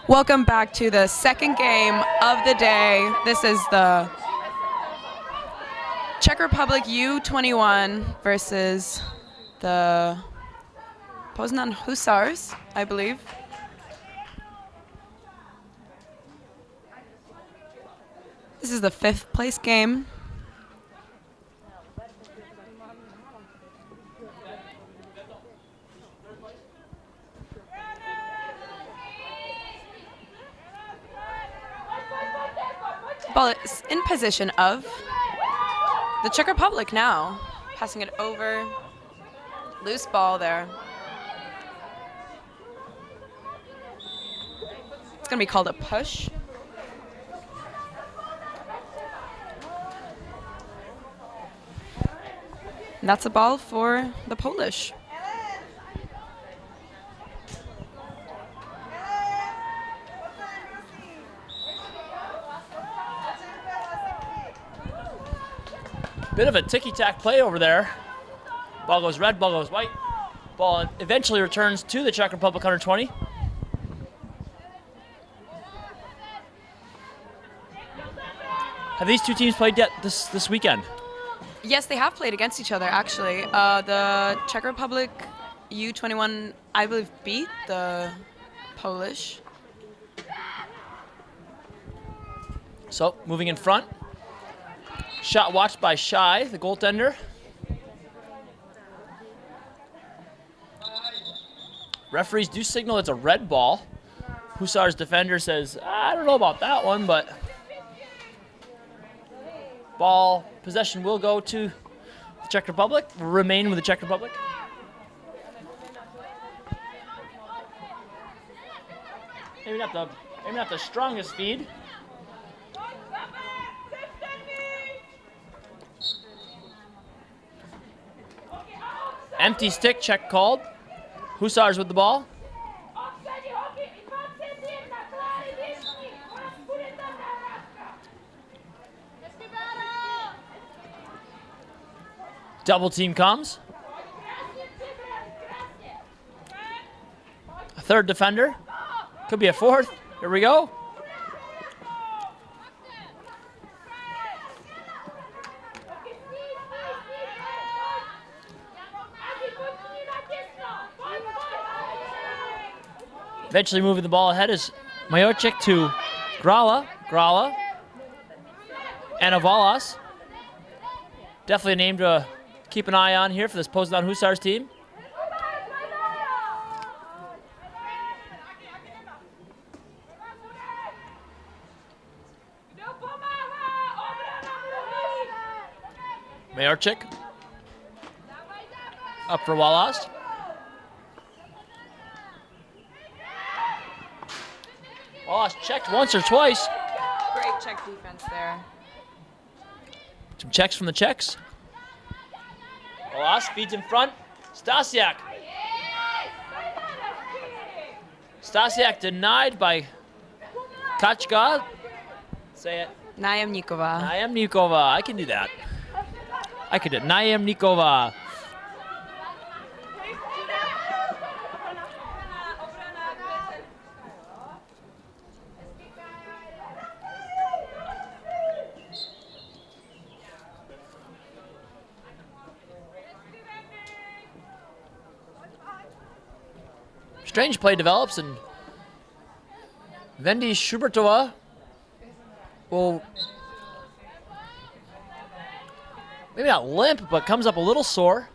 Welcome back to the second game of the day. This is the Czech Republic U21 versus the Poznań Hussars, I believe. This is the 5th place game. Ball is in position of the Czech Republic now. Passing it over. Loose ball there. It's going to be called a push. And that's a ball for the Polish. Bit of a ticky-tack play over there. Ball goes red, ball goes white. Ball eventually returns to the Czech Republic under 20. Have these two teams played yet this weekend? Yes, they have played against each other, actually. The Czech Republic U21, I believe, beat the Polish. So, moving in front. Shot watched by Shy, the goaltender. Referees do signal it's a red ball. Hussars defender says, I don't know about that one, but ball possession will go to the Czech Republic, remain with the Czech Republic. Maybe not the strongest feed. Empty stick check called. Hussars with the ball. Double team comes. A third defender. Could be a fourth. Here we go. Eventually moving the ball ahead is Majorček to Grala, and Avalas. Definitely a name to keep an eye on here for this Poznań Hussars team. Majorček up for Wallace. Wallace checked once or twice. Great Czech defense there. Some checks from the Czechs. Wallace feeds in front. Stasiak. Stasiak denied by Kačka. Say it. Nájemníková. Nájemníková. I can do that. I could do it. Nájemníková. Strange play develops, and Vendi Schubertova will maybe not limp, but comes up a little sore.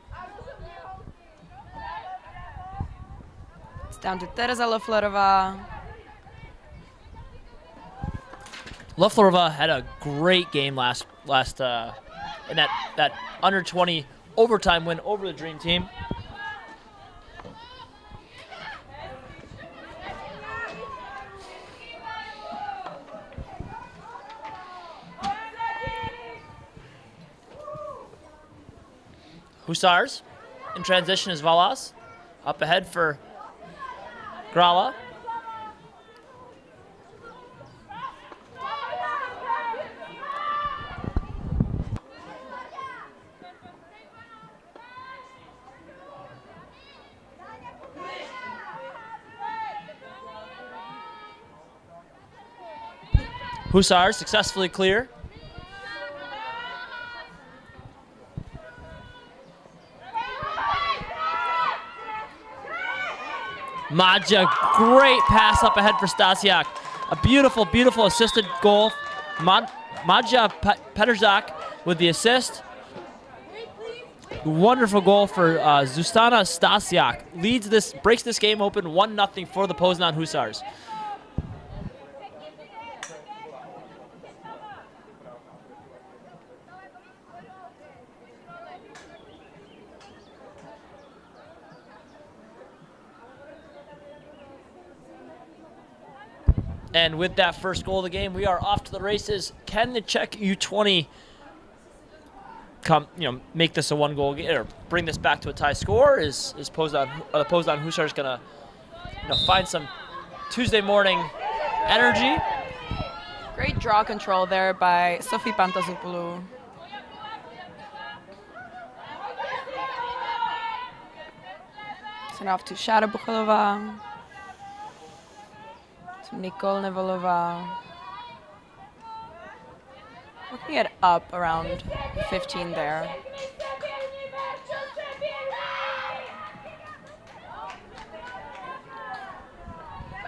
It's down to Tereza Loefflerová. Loefflerová had a great game last in that under 20 overtime win over the Dream Team. Hussars in transition is Valas. Up ahead for Grala. Hussars successfully clear. Maja, great pass up ahead for Stasiak. A beautiful, beautiful assisted goal. Maja Petrzak with the assist. Wonderful goal for Zuzana Stasiak. Breaks this game open 1-0 for the Poznań Hussars. And with that first goal of the game, we are off to the races. Can the Czech U20 make this a 1-goal game or bring this back to a tie score? Is the Poznań Hussars gonna find some Tuesday morning energy? Great draw control there by Sophie Pantazopoulou. Send off to Šára Buchalová. Nicole Nevolova. Looking at up around 15 there.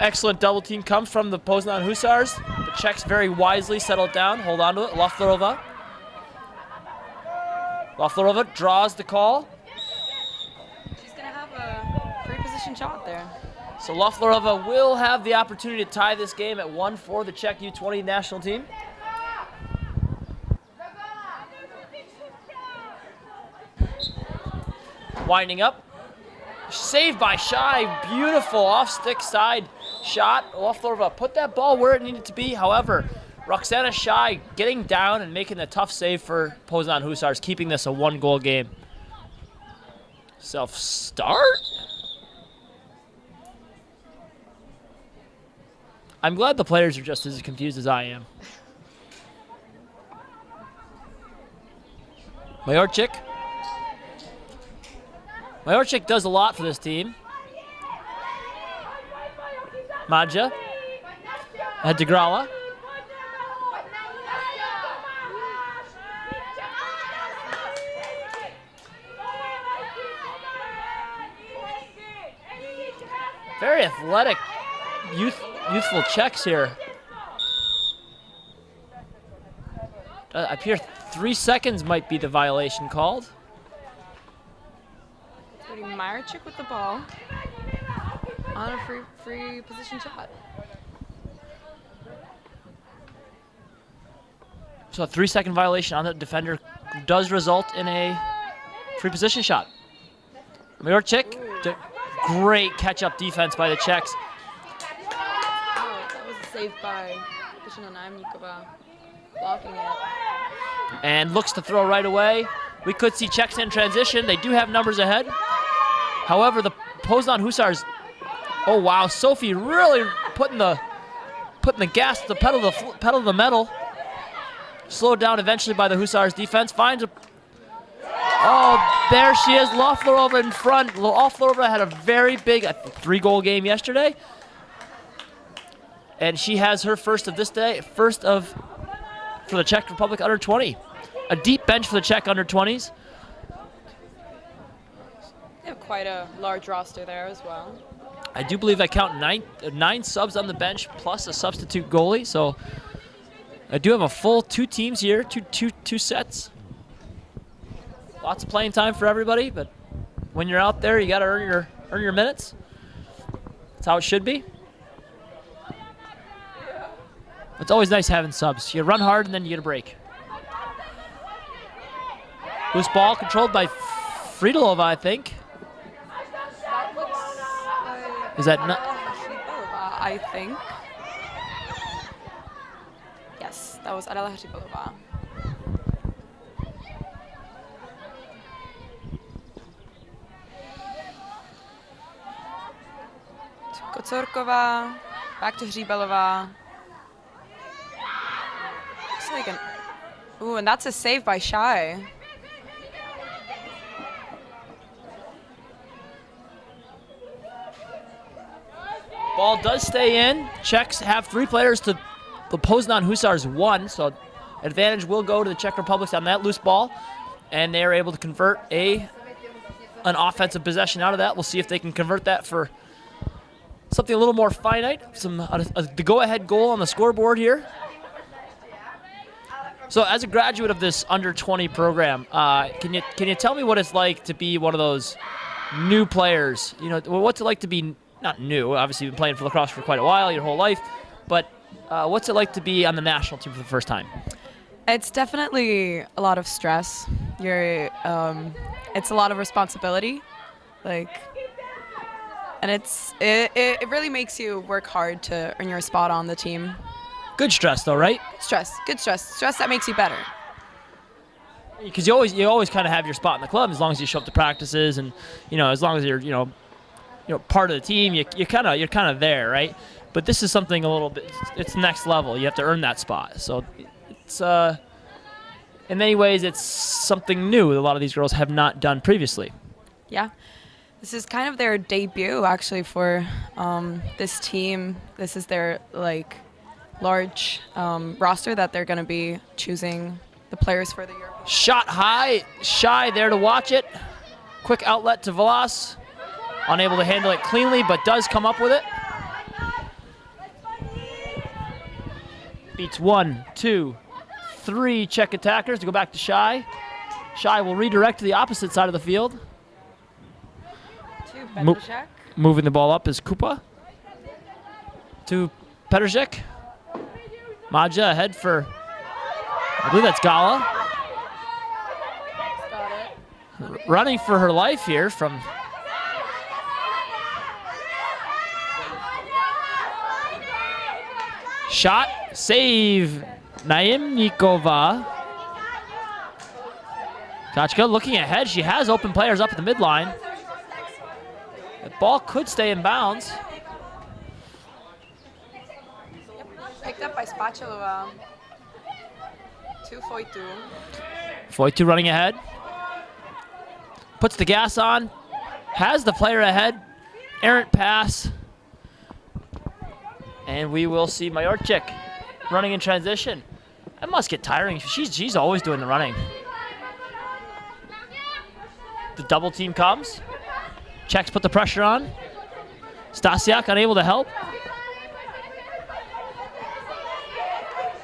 Excellent double team comes from the Poznań Hussars. The Czechs very wisely settled down. Hold on to it. Loefflerova. Loefflerova draws the call. She's going to have a free position shot there. So Loefflerova will have the opportunity to tie this game at 1 for the Czech U20 national team. Winding up. Saved by Shai. Beautiful off-stick side shot. Loefflerova put that ball where it needed to be. However, Roxana Shai getting down and making a tough save for Poznań Hussars, keeping this a 1-goal game. Self-start? I'm glad the players are just as confused as I am. Majorczyk. Majorczyk does a lot for this team. Maja. Ahead to Grala. Very athletic, youthful Czechs here. I appear 3 seconds might be the violation called. Majorczyk with the ball on a free position shot. So a 3-second violation on the defender does result in a free position shot. Majorczyk, great catch-up defense by the Czechs. That was a save by Katarzyna Najemnikova, blocking it. And looks to throw right away. We could see Czechs in transition. They do have numbers ahead. However, the Poznań Hussars, oh wow, Sophie really putting the gas to the pedal to the metal. Slowed down eventually by the Hussars defense. Finds a, oh, there she is, Loefflerova in front. Loefflerova had a very big 3-goal game yesterday. And she has her first of this day, for the Czech Republic under 20. A deep bench for the Czech under 20s. They have quite a large roster there as well. I do believe I count nine subs on the bench plus a substitute goalie. So I do have a full 2 teams here, two sets. Lots of playing time for everybody, but when you're out there, you got to earn your minutes. That's how it should be. It's always nice having subs. You run hard and then you get a break. Loose ball controlled by Fridolova, I think. That looks Is that not? I think. Yes, that was Adela Hřibalova. Kocorková, back to Hřibalova. Looks like an... Ooh, and that's a save by Shai. Ball does stay in. Czechs have 3 players to the Poznań Hussars won, so advantage will go to the Czech Republic on that loose ball, and they are able to convert an offensive possession out of that. We'll see if they can convert that for something a little more finite, the go-ahead goal on the scoreboard here. So as a graduate of this under-20 program, can you tell me what it's like to be one of those new players? You know, what's it like to be, not new, obviously you've been playing for lacrosse for quite a while, your whole life, but what's it like to be on the national team for the first time? It's definitely a lot of stress. It's a lot of responsibility, and it really makes you work hard to earn your spot on the team. Good stress though, right? Good stress that makes you better. Because you always kind of have your spot in the club as long as you show up to practices, and as long as you're part of the team, you're kind of there, right? But this is something a little bit, it's next level. You have to earn that spot. So it's in many ways it's something new that a lot of these girls have not done previously. Yeah. This is kind of their debut actually for this team. This is their large roster that they're going to be choosing the players for the year. Shot high, Shy there to watch it. Quick outlet to Velas. Unable to handle it cleanly, but does come up with it. Beats 1, 2, 3 Czech attackers to go back to Shy. Shy will redirect to the opposite side of the field. To Petržek. Moving the ball up is Kupa. To Petržek. Maja ahead for, I believe that's Gala. Got it. Running for her life here from shot, save, Naimnikova. Kachka looking ahead. She has open players up at the midline. The ball could stay in bounds. Picked up by Spatulova. 2-4-2. Foytu running ahead. Puts the gas on. Has the player ahead. Errant pass. And we will see Majorczyk running in transition. That must get tiring. She's always doing the running. The double team comes. Czechs put the pressure on. Stasiak unable to help.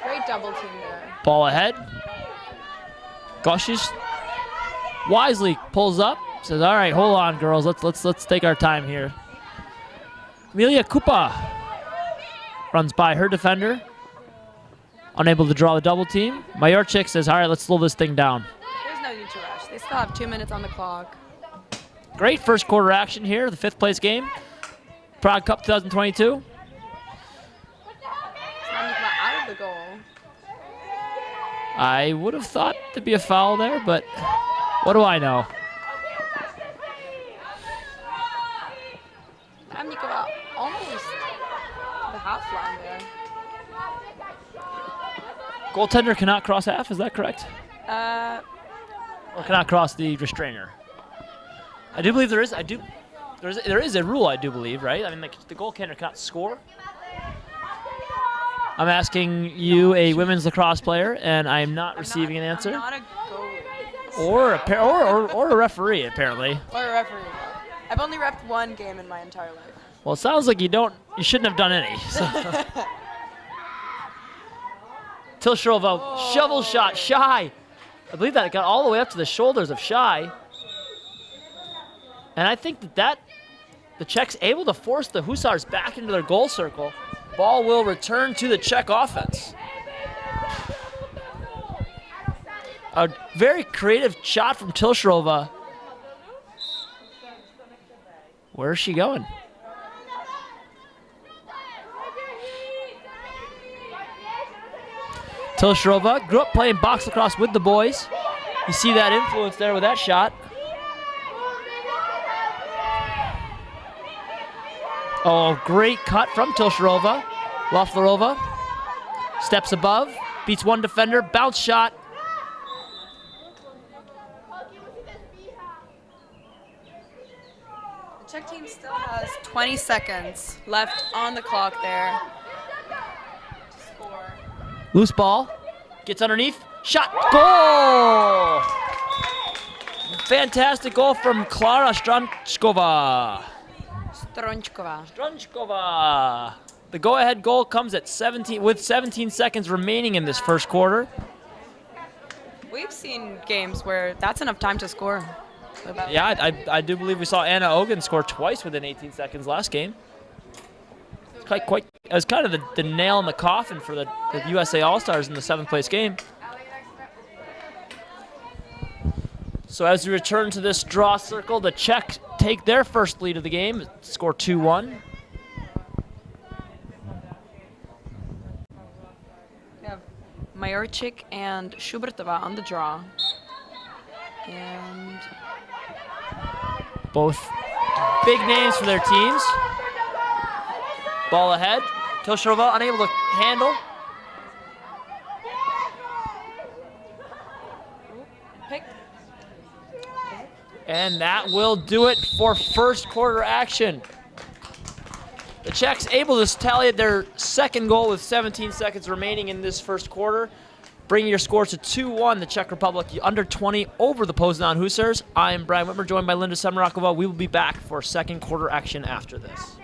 Great double team there. Ball ahead. Goshish wisely pulls up. Says, "All right, hold on, girls. Let's take our time here." Emilia Kupa runs by her defender. Unable to draw the double team. Majorczyk says, "All right, let's slow this thing down." There's no need to rush. They still have 2 minutes on the clock. Great first quarter action here, the 5th place game. Prague Cup 2022. Out of the goal. I would have thought there'd be a foul there, but what do I know? Amnikova almost the half line there. Goaltender cannot cross half, is that correct? Or cannot cross the restrainer. I do believe there is. There is a rule, I do believe, right? I mean, the goaltender cannot score. I'm asking you, a women's lacrosse player, and I am not receiving an answer. I'm not a goalie. Or a referee, apparently. Or a referee. I've only repped one game in my entire life. Well, it sounds like you shouldn't have done any. So. Tilshrova, shovel shot, Shy. I believe that it got all the way up to the shoulders of Shy. And I think that the Czechs able to force the Hussars back into their goal circle. Ball will return to the Czech offense. A very creative shot from Tilshrova. Where is she going? Tilshrova grew up playing box lacrosse with the boys. You see that influence there with that shot. Oh, great cut from Tilshrova. Loflerova steps above, beats one defender, bounce shot. The Czech team still has 20 seconds left on the clock there to score. Loose ball. Gets underneath. Shot. Goal! Fantastic goal from Klara Strančková. Strančková. The go-ahead goal comes at 17 seconds remaining in this first quarter. We've seen games where that's enough time to score. Yeah, I do believe we saw Anna Ogan score twice within 18 seconds last game. It was kind of the nail in the coffin for the USA All-Stars in the 7th place game. So as we return to this draw circle, the Czech take their first lead of the game, score 2-1. We have Majorčík and Šubertová on the draw. And both big names for their teams. Ball ahead. Toshirova unable to handle. And that will do it for first quarter action. The Czechs able to tally their second goal with 17 seconds remaining in this first quarter, bringing your score to 2-1, the Czech Republic under 20 over the Poznań Hussars. I am Brian Whitmer, joined by Linda Semarakova. We will be back for second quarter action after this.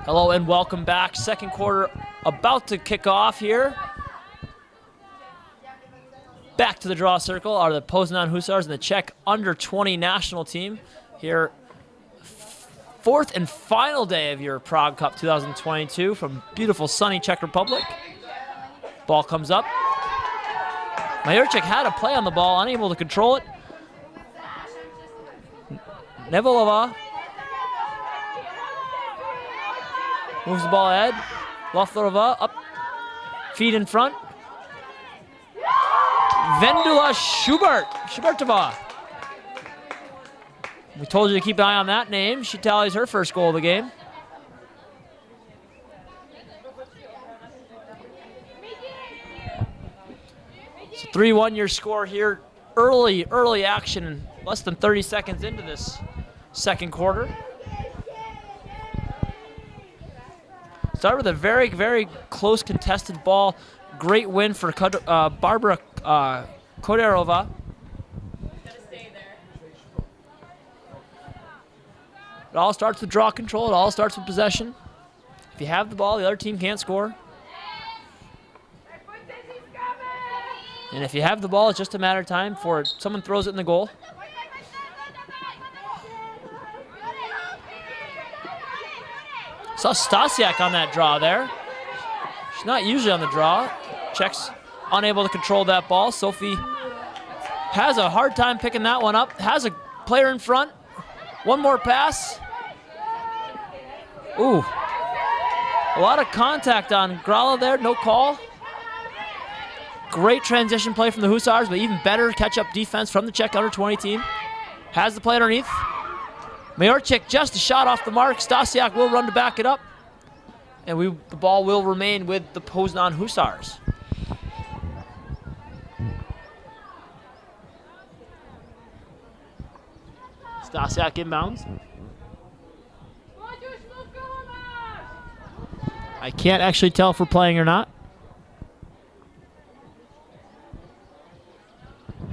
Hello and welcome back. Second quarter about to kick off here. Back to the draw circle are the Poznań Hussars and the Czech under 20 national team here. Fourth and final day of your Prague Cup 2022 from beautiful sunny Czech Republic. Ball comes up. Majorčík had a play on the ball, unable to control it. Nevolova moves the ball ahead. Loflerova up, feet in front. Vendula Shubertová. We told you to keep an eye on that name. She tallies her first goal of the game. It's a 3-1 your score here. Early action, less than 30 seconds into this second quarter. Start with a very, very close contested ball. Great win for Barbara Kodarova. It all starts with draw control. It all starts with possession. If you have the ball, the other team can't score. And if you have the ball, it's just a matter of time before someone throws it in the goal. Saw Stasiak on that draw there. She's not usually on the draw. Czech's unable to control that ball. Sophie has a hard time picking that one up. Has a player in front. One more pass. Ooh. A lot of contact on Grala there. No call. Great transition play from the Hussars, but even better catch-up defense from the Czech under-20 team. Has the play underneath. Majorczyk just a shot off the mark. Stasiak will run to back it up. And the ball will remain with the Poznan Hussars. Stasiak inbounds. I can't actually tell if we're playing or not.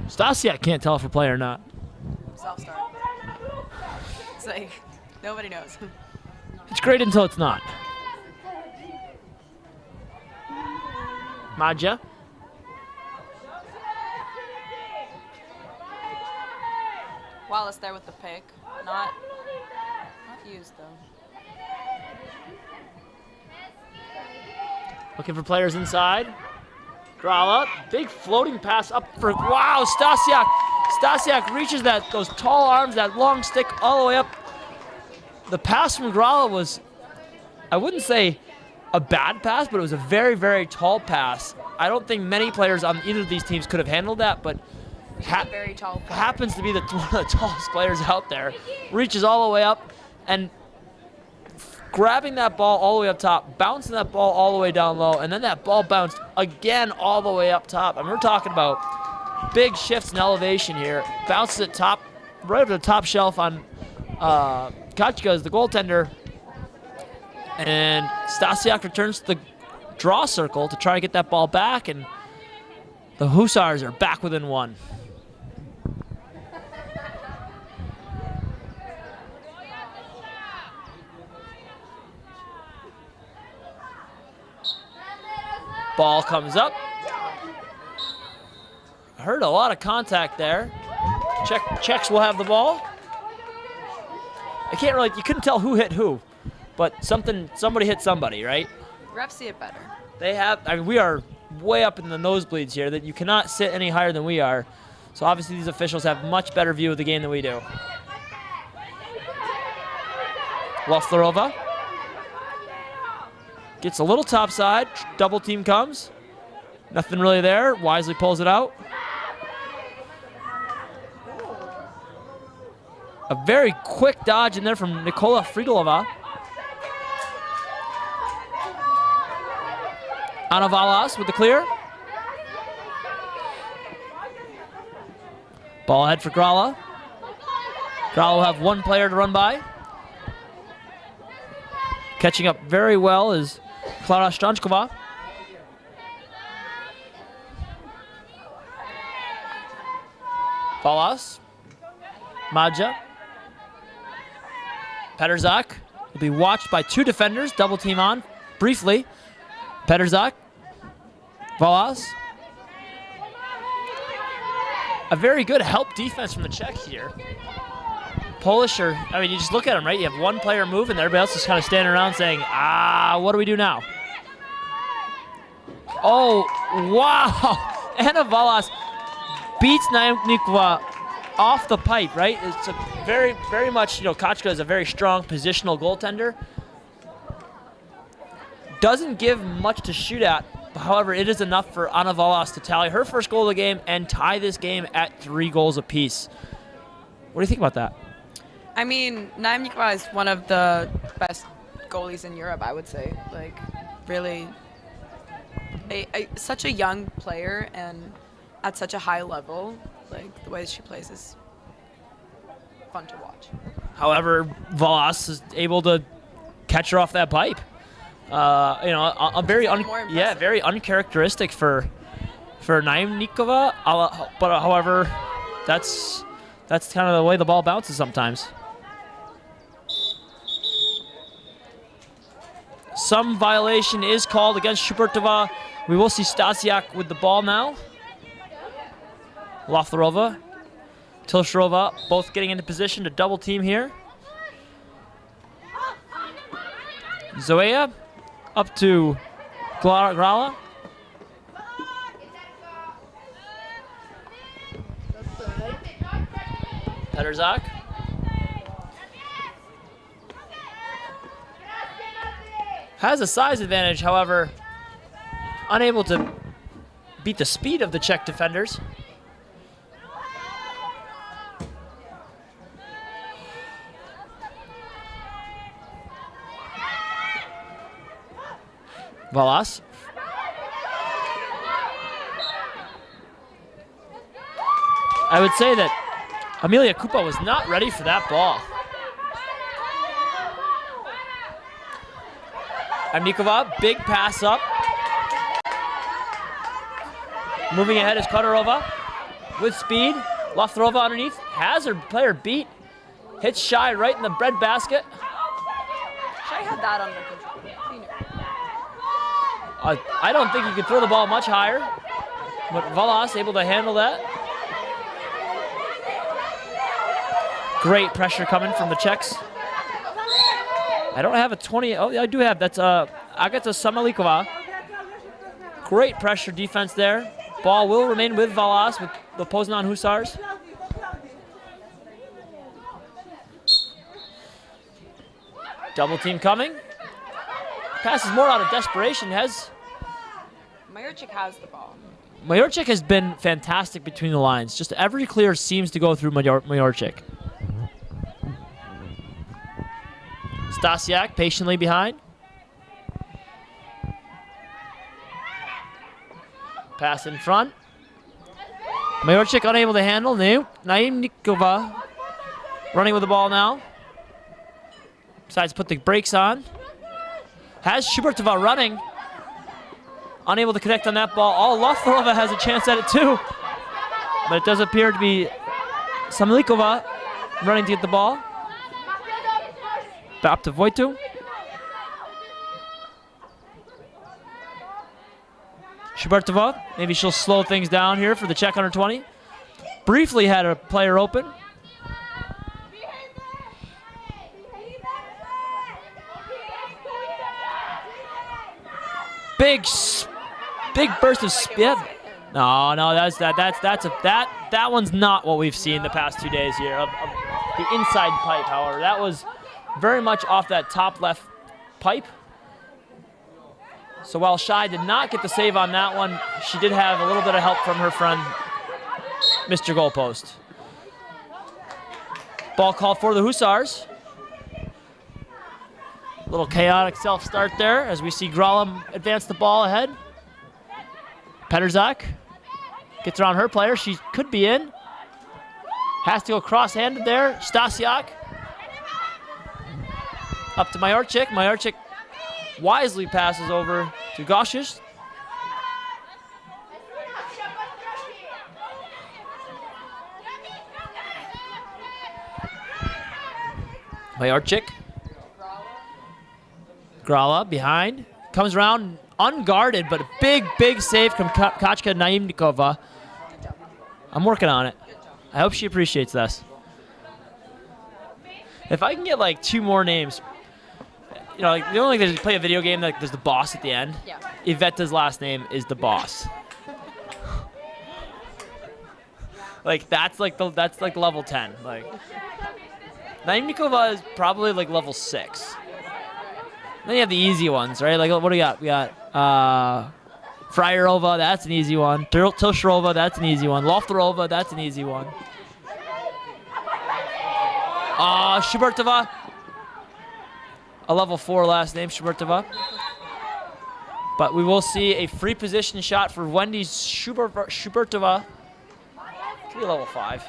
Stasiak can't tell if we're playing or not. Self-start. It's like, nobody knows. It's great until it's not. Maja. Wallace there with the pick. Not used, though. Looking for players inside. Grala, big floating pass up for, wow, Stasiak. Stasiak reaches those tall arms, that long stick all the way up. The pass from Grala was, I wouldn't say a bad pass, but it was a very, very tall pass. I don't think many players on either of these teams could have handled that, but very tall player. Happens to be one of the tallest players out there. Reaches all the way up and grabbing that ball all the way up top, bouncing that ball all the way down low, and then that ball bounced again all the way up top. I mean, we're talking about big shifts in elevation here. Bounces it top, right over the top shelf on Kachka, the goaltender. And Stasiak returns to the draw circle to try to get that ball back, and the Hussars are back within one. Ball comes up. I heard a lot of contact there. Czechs will have the ball. You couldn't tell who hit who, but somebody hit somebody, right? Refs see it better. We are way up in the nosebleeds here, that you cannot sit any higher than we are. So obviously these officials have much better view of the game than we do. Loflerova gets a little topside, double team comes. Nothing really there, wisely pulls it out. A very quick dodge in there from Nikola Fridolova. Anna Valas with the clear. Ball ahead for Grala. Grala will have one player to run by. Catching up very well is Klara Stranchkova. Valas. Maja. Peterzak will be watched by two defenders, double team on, briefly. Peterzak. Valas. A very good help defense from the Czech here. Polish you just look at them, right? You have one player moving, everybody else is kind of standing around saying, what do we do now? Oh, wow. Anna Valas beats Najemnikova off the pipe, right? It's a very, very much, Kachka is a very strong positional goaltender. Doesn't give much to shoot at. However, it is enough for Anna Valas to tally her first goal of the game and tie this game at 3 goals apiece. What do you think about that? I mean, Najemnikova is one of the best goalies in Europe, I would say. Like, really, such a young player and at such a high level. Like, the way she plays is fun to watch. However, Valas is able to catch her off that pipe. a very very uncharacteristic for Naimnikova. But however, that's kind of the way the ball bounces sometimes. Some violation is called against Shubertova. We will see Stasiak with the ball now. Loftarova, Tilshrova, both getting into position to double team here. Zoea up to Grala. Petterzak. Has a size advantage, however, unable to beat the speed of the Czech defenders. Valas. I would say that Amelia Kupa was not ready for that ball. Amnikova, big pass up. Moving ahead is Khodorova with speed. Loftarova underneath, has her player beat. Hits Shy right in the breadbasket. Shy had that under control. I don't think he could throw the ball much higher, but Valas able to handle that. Great pressure coming from the Czechs. I don't have a 20. Oh, I do have. That's Agata Samalikova. Great pressure defense there. Ball will remain with Valas with the Poznań Hussars. Double team coming. Passes more out of desperation. Majorczyk has the ball. Majorczyk has been fantastic between the lines. Just every clear seems to go through Majorczyk. Stasiak patiently behind. Pass in front. Majorczyk unable to handle. Naimnikova running with the ball now. Decides to put the brakes on. Has Shubertova running. Unable to connect on that ball. Oh, Loftarova has a chance at it too. But it does appear to be Samalikova running to get the ball. Back to Voitu. Shubertova, maybe she'll slow things down here for the Czech under 20. Briefly had a player open. Big burst of speed. No, that one's not what we've seen the past 2 days here of the inside pipe. However, that was very much off that top left pipe. So while Shy did not get the save on that one, she did have a little bit of help from her friend, Mr. Goalpost. Ball called for the Hussars. Little chaotic self-start there as we see Grala advance the ball ahead. Petterzak gets around her player. She could be in. Has to go cross-handed there. Stasiak. Up to Majorczyk. Majorczyk wisely passes over to Goshish. Majorczyk. Grala behind. Comes around unguarded, but a big save from Kachka Naimnikova. I'm working on it. I hope she appreciates this. If I can get like 2 more names, you know, like the only thing to play a video game, like there's the boss at the end. Yeah. Ivetta's last name is the boss. Like that's like level 10. Like Naimnikova is probably like level 6. Then you have the easy ones, right? Like, what do we got? We got Fryerova, that's an easy one. Tilshrova, that's an easy one. Loftarova, that's an easy one. Shubertova, a level 4 last name, Shubertova. But we will see a free position shot for Wendy Shubertova. Could be a level 5.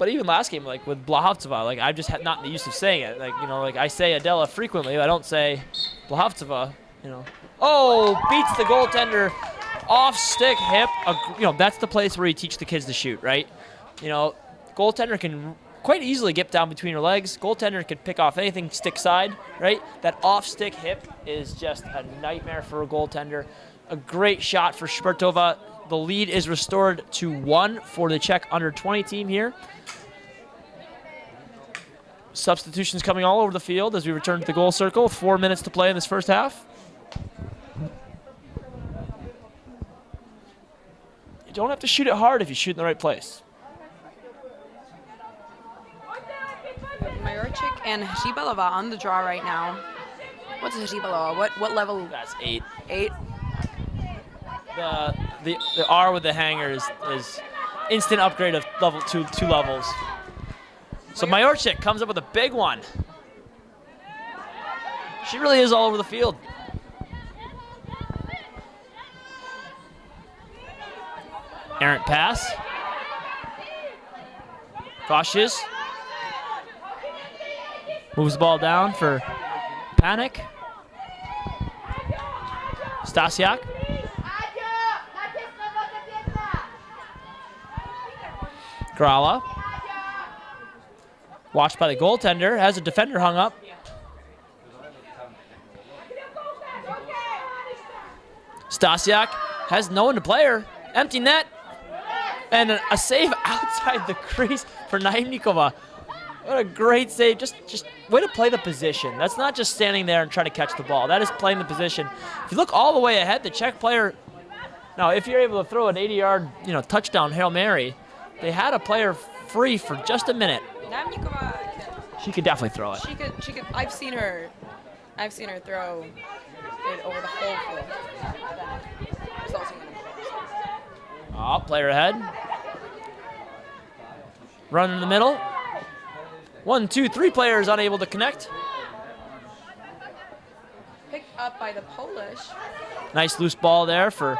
But even last game, like with Blahovtseva, like I've just not the use of saying it. Like, you know, like I say Adela frequently, I don't say Blahovtseva, you know. Oh, beats the goaltender off stick hip. You know, that's the place where you teach the kids to shoot, right? You know, goaltender can quite easily get down between her legs. Goaltender can pick off anything stick side, right? That off stick hip is just a nightmare for a goaltender. A great shot for Shpertova. The lead is restored to 1 for the Czech under-20 team here. Substitutions coming all over the field as we return to the goal circle. 4 minutes to play in this first half. You don't have to shoot it hard if you shoot in the right place. Majorčík and Hřibalova on the draw right now. What's Hřibalova? What level? That's 8. 8? The R with the hanger is instant upgrade of level two levels. So Majorčík comes up with a big one. She really is all over the field. Errant pass. Cautious. Moves the ball down for Panic. Stasiak. Grala. Watched by the goaltender. Has a defender hung up. Stasiak has no one to play her. Empty net. And a save outside the crease for Naimnikova. What a great save. Just way to play the position. That's not just standing there and trying to catch the ball. That is playing the position. If you look all the way ahead, the Czech player, now if you're able to throw an 80-yard, you know, touchdown Hail Mary, they had a player free for just a minute. She could definitely throw it. She could. I've seen her throw it over the whole field. Oh, player ahead. Run in the middle. 1, 2, 3 players unable to connect. Picked up by the Polish. Nice loose ball there for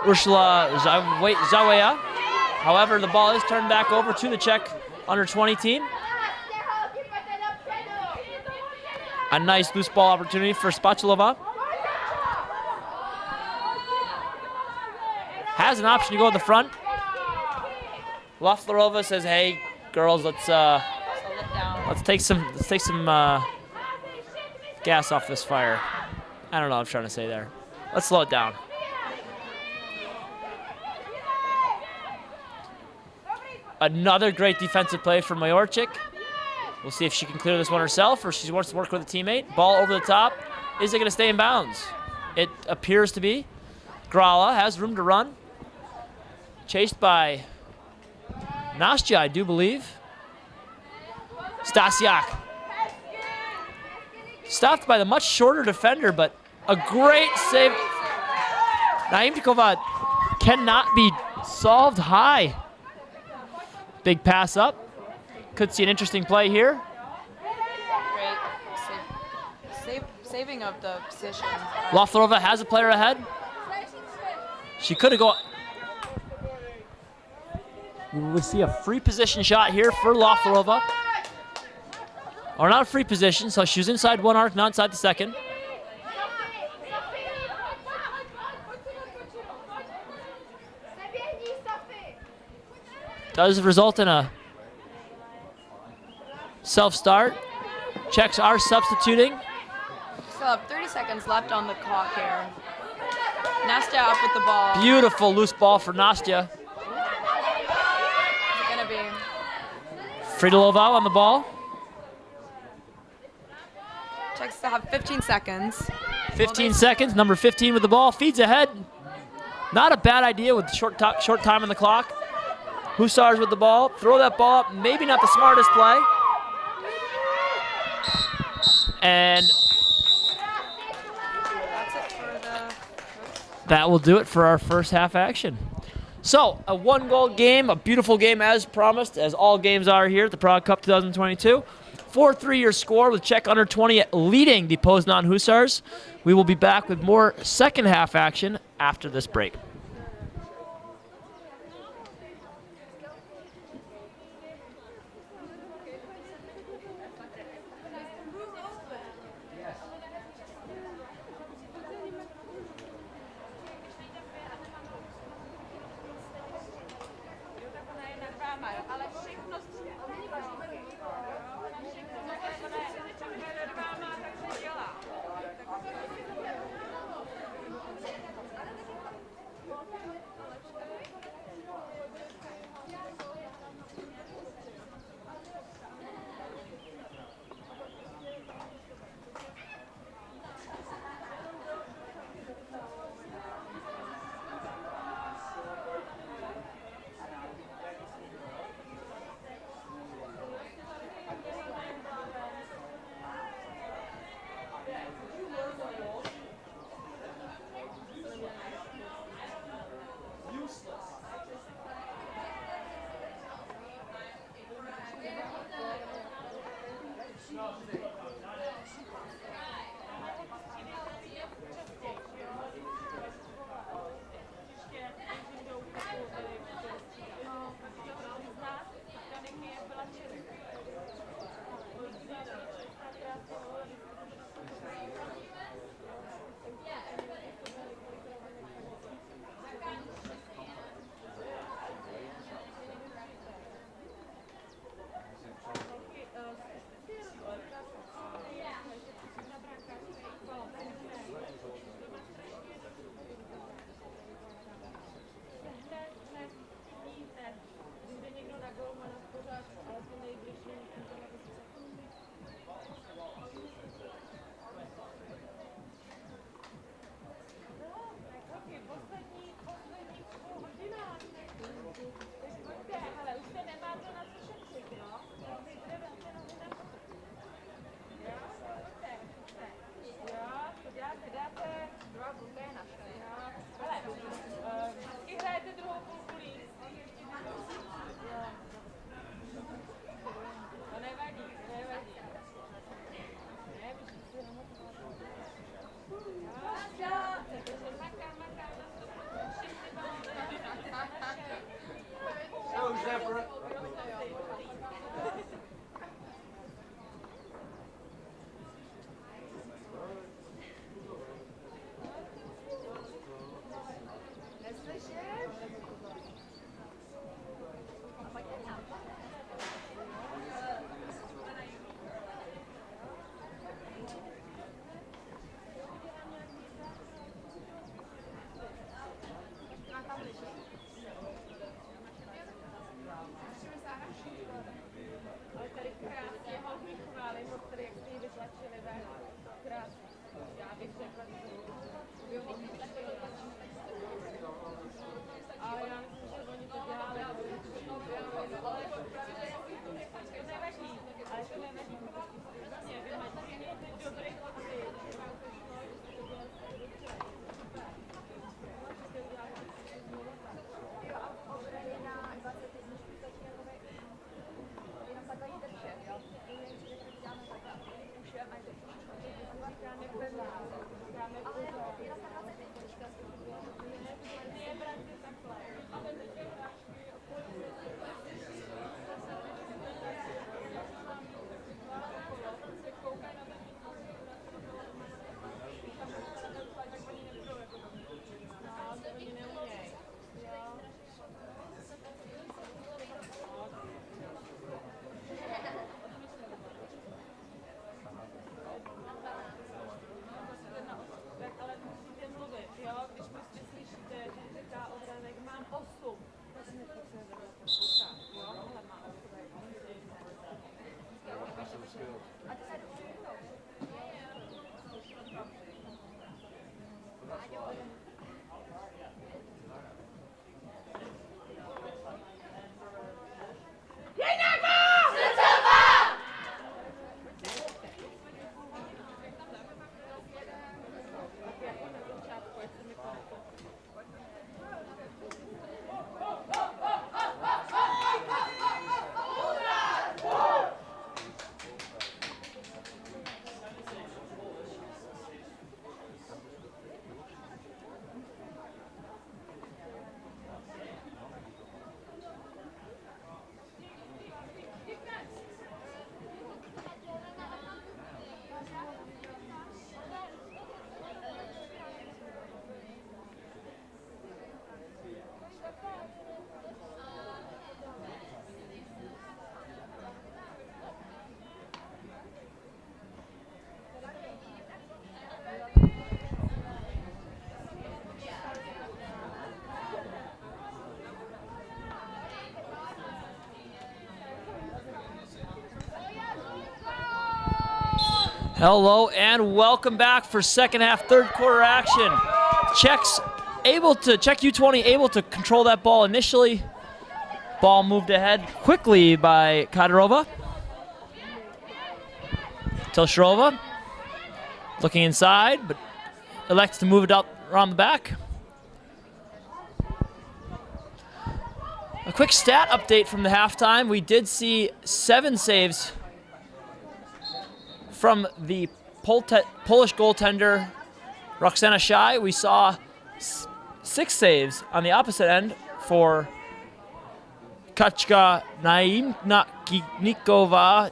Ursula Zawaya. However, the ball is turned back over to the Czech under-20 team. A nice loose ball opportunity for Spachulova. Has an option to go to the front. Loflarova says, "Hey, girls, let's take some gas off this fire." I don't know what I'm trying to say there. Let's slow it down. Another great defensive play from Majorčík. We'll see if she can clear this one herself or she wants to work with a teammate. Ball over the top. Is it going to stay in bounds? It appears to be. Grala has room to run. Chased by Nastya, I do believe. Stasiak. Stopped by the much shorter defender, but a great save. Naimnikova cannot be solved high. Big pass up. Could see an interesting play here. Great saving of the position. Loflarova has a player ahead. She could have gone. We see a free position shot here for Loflarova. Or not a free position, so she was inside one arc, not inside the second. Does result in a self-start. Czechs are substituting. Still have 30 seconds left on the clock here. Nastya up with the ball. Beautiful loose ball for Nastya. Is it gonna be? Fridolova on the ball. Czechs still have 15 seconds. 15 seconds. Number 15 with the ball. Feeds ahead. Not a bad idea with short time on the clock. Hussars with the ball. Throw that ball up. Maybe not the smartest play. And that will do it for our first half action. So, a 1-goal game, a beautiful game as promised, as all games are here at the Prague Cup 2022. 4-3 your score with Czech under-20 leading the Poznań Hussars. We will be back with more second half action after this break. Hello and welcome back for second half, third quarter action. Czech U20 able to control that ball initially. Ball moved ahead quickly by Kadyrova. Telshirova looking inside, but elects to move it up around the back. A quick stat update from the halftime. We did see 7 saves from the Polish goaltender Roxana Shai, we saw 6 saves on the opposite end for Kachka Naimnikova.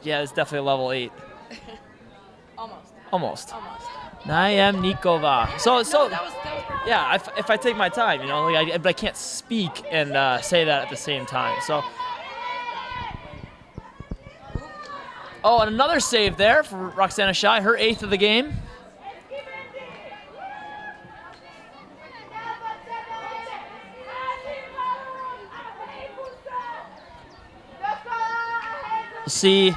Yeah, it's definitely a level 8. Almost. Naimnikova. So that was yeah, if I take my time, but I can't speak and say that at the same time. So, and another save there for Roxana Shai, her 8th of the game. See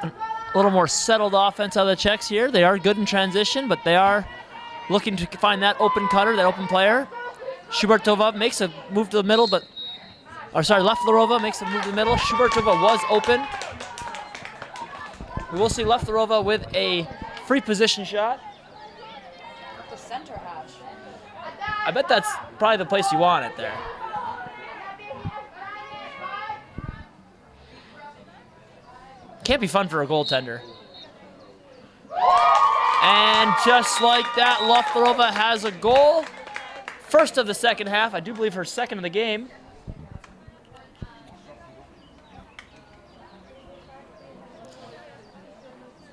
a little more settled offense out of the Czechs here. They are good in transition, but they are looking to find that open cutter, that open player. Shubertova makes a move to the middle, Leflerova makes a move to the middle. Shubertova was open. We will see Leflerova with a free position shot. the center hash. I bet that's probably the place you want it there. Can't be fun for a goaltender. And just like that, Leflerova has a goal. First of the second half. I do believe her second of the game.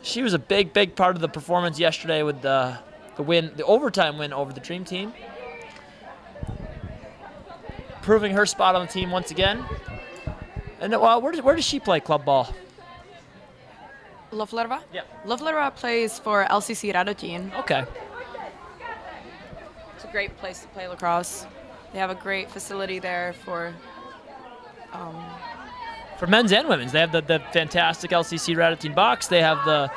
She was a big, big part of the performance yesterday with the win, the overtime win over the Dream Team. Proving her spot on the team once again. And where does she play club ball? Leflerova? Yeah. Leflerova plays for LCC Radotín. Okay. It's a great place to play lacrosse. They have a great facility there for men's and women's. They have the fantastic LCC Radotín box. They have a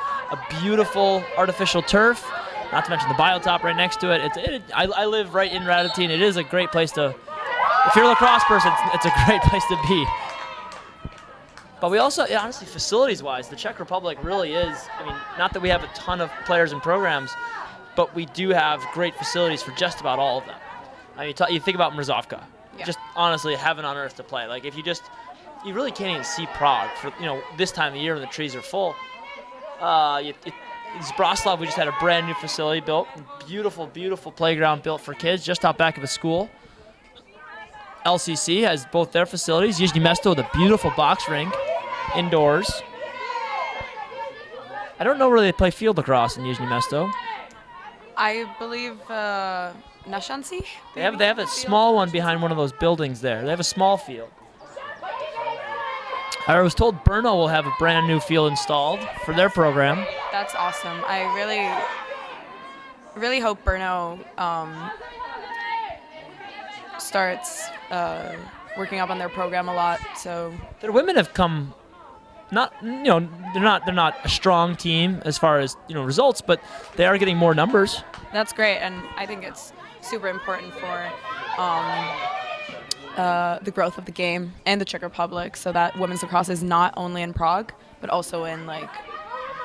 beautiful artificial turf, not to mention the biotop right next to it. I live right in Radotín. It is a great place to, if you're a lacrosse person, it's a great place to be. But we also, honestly, facilities-wise, the Czech Republic really is, not that we have a ton of players and programs, but we do have great facilities for just about all of them. You think about Mrzovka. Yeah. Just honestly heaven on earth to play. Like, if you really can't even see Prague for, this time of year when the trees are full. Zbraslav, we just had a brand new facility built. Beautiful, beautiful playground built for kids just out back of a school. LCC has both their facilities. Nizhny Mesto with a beautiful box rink indoors. I don't know where they play field lacrosse in Nizhny Mesto. I believe Nashanci? They have a small one behind one of those buildings there. They have a small field. I was told Brno will have a brand new field installed for their program. That's awesome. I really hope Brno starts working up on their program a lot. So their women have come, they're not a strong team as far as results, but they are getting more numbers. That's great, and I think it's super important for the growth of the game and the Czech Republic, so that women's lacrosse is not only in Prague, but also in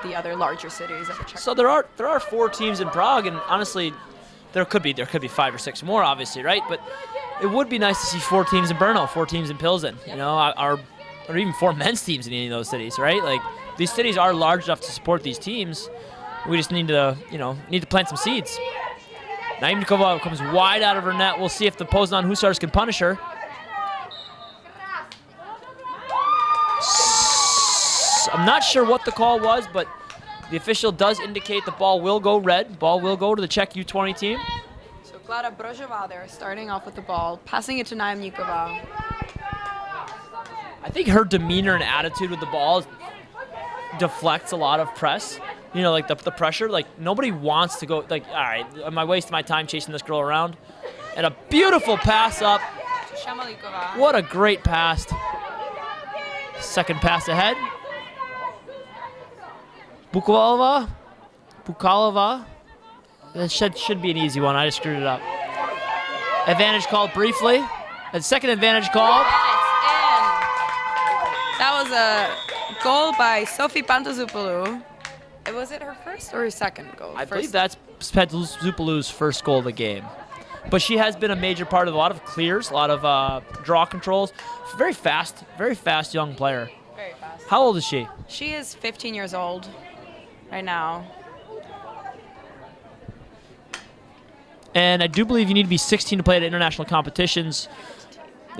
the other larger cities of the Czech. So there are 4 teams in Prague, and honestly, there could be 5 or 6 more, obviously, right? But it would be nice to see 4 teams in Brno, 4 teams in Pilsen, or even 4 men's teams in any of those cities, right? Like, these cities are large enough to support these teams. We just need to plant some seeds. Naimnikova comes wide out of her net. We'll see if the Poznań Hussars can punish her. I'm not sure what the call was, but the official does indicate the ball will go red. Ball will go to the Czech U20 team. So Klára Brožová there, starting off with the ball, passing it to Naimnikova. I think her demeanor and attitude with the ball deflects a lot of press. The pressure. Like, nobody wants to go, all right, am I wasting my time chasing this girl around? And a beautiful pass up. Shamalikova. What a great pass. Second pass ahead. Bukalova. That should be an easy one. I just screwed it up. Advantage called briefly. A second advantage called. That was a goal by Sophie Pantozopoulou. Was it her first or her second goal? I believe that's Pantozopoulou first goal of the game. But she has been a major part of a lot of clears, a lot of draw controls. Very fast young player. Very fast. How old is she? She is 15 years old right now. And I do believe you need to be 16 to play at international competitions.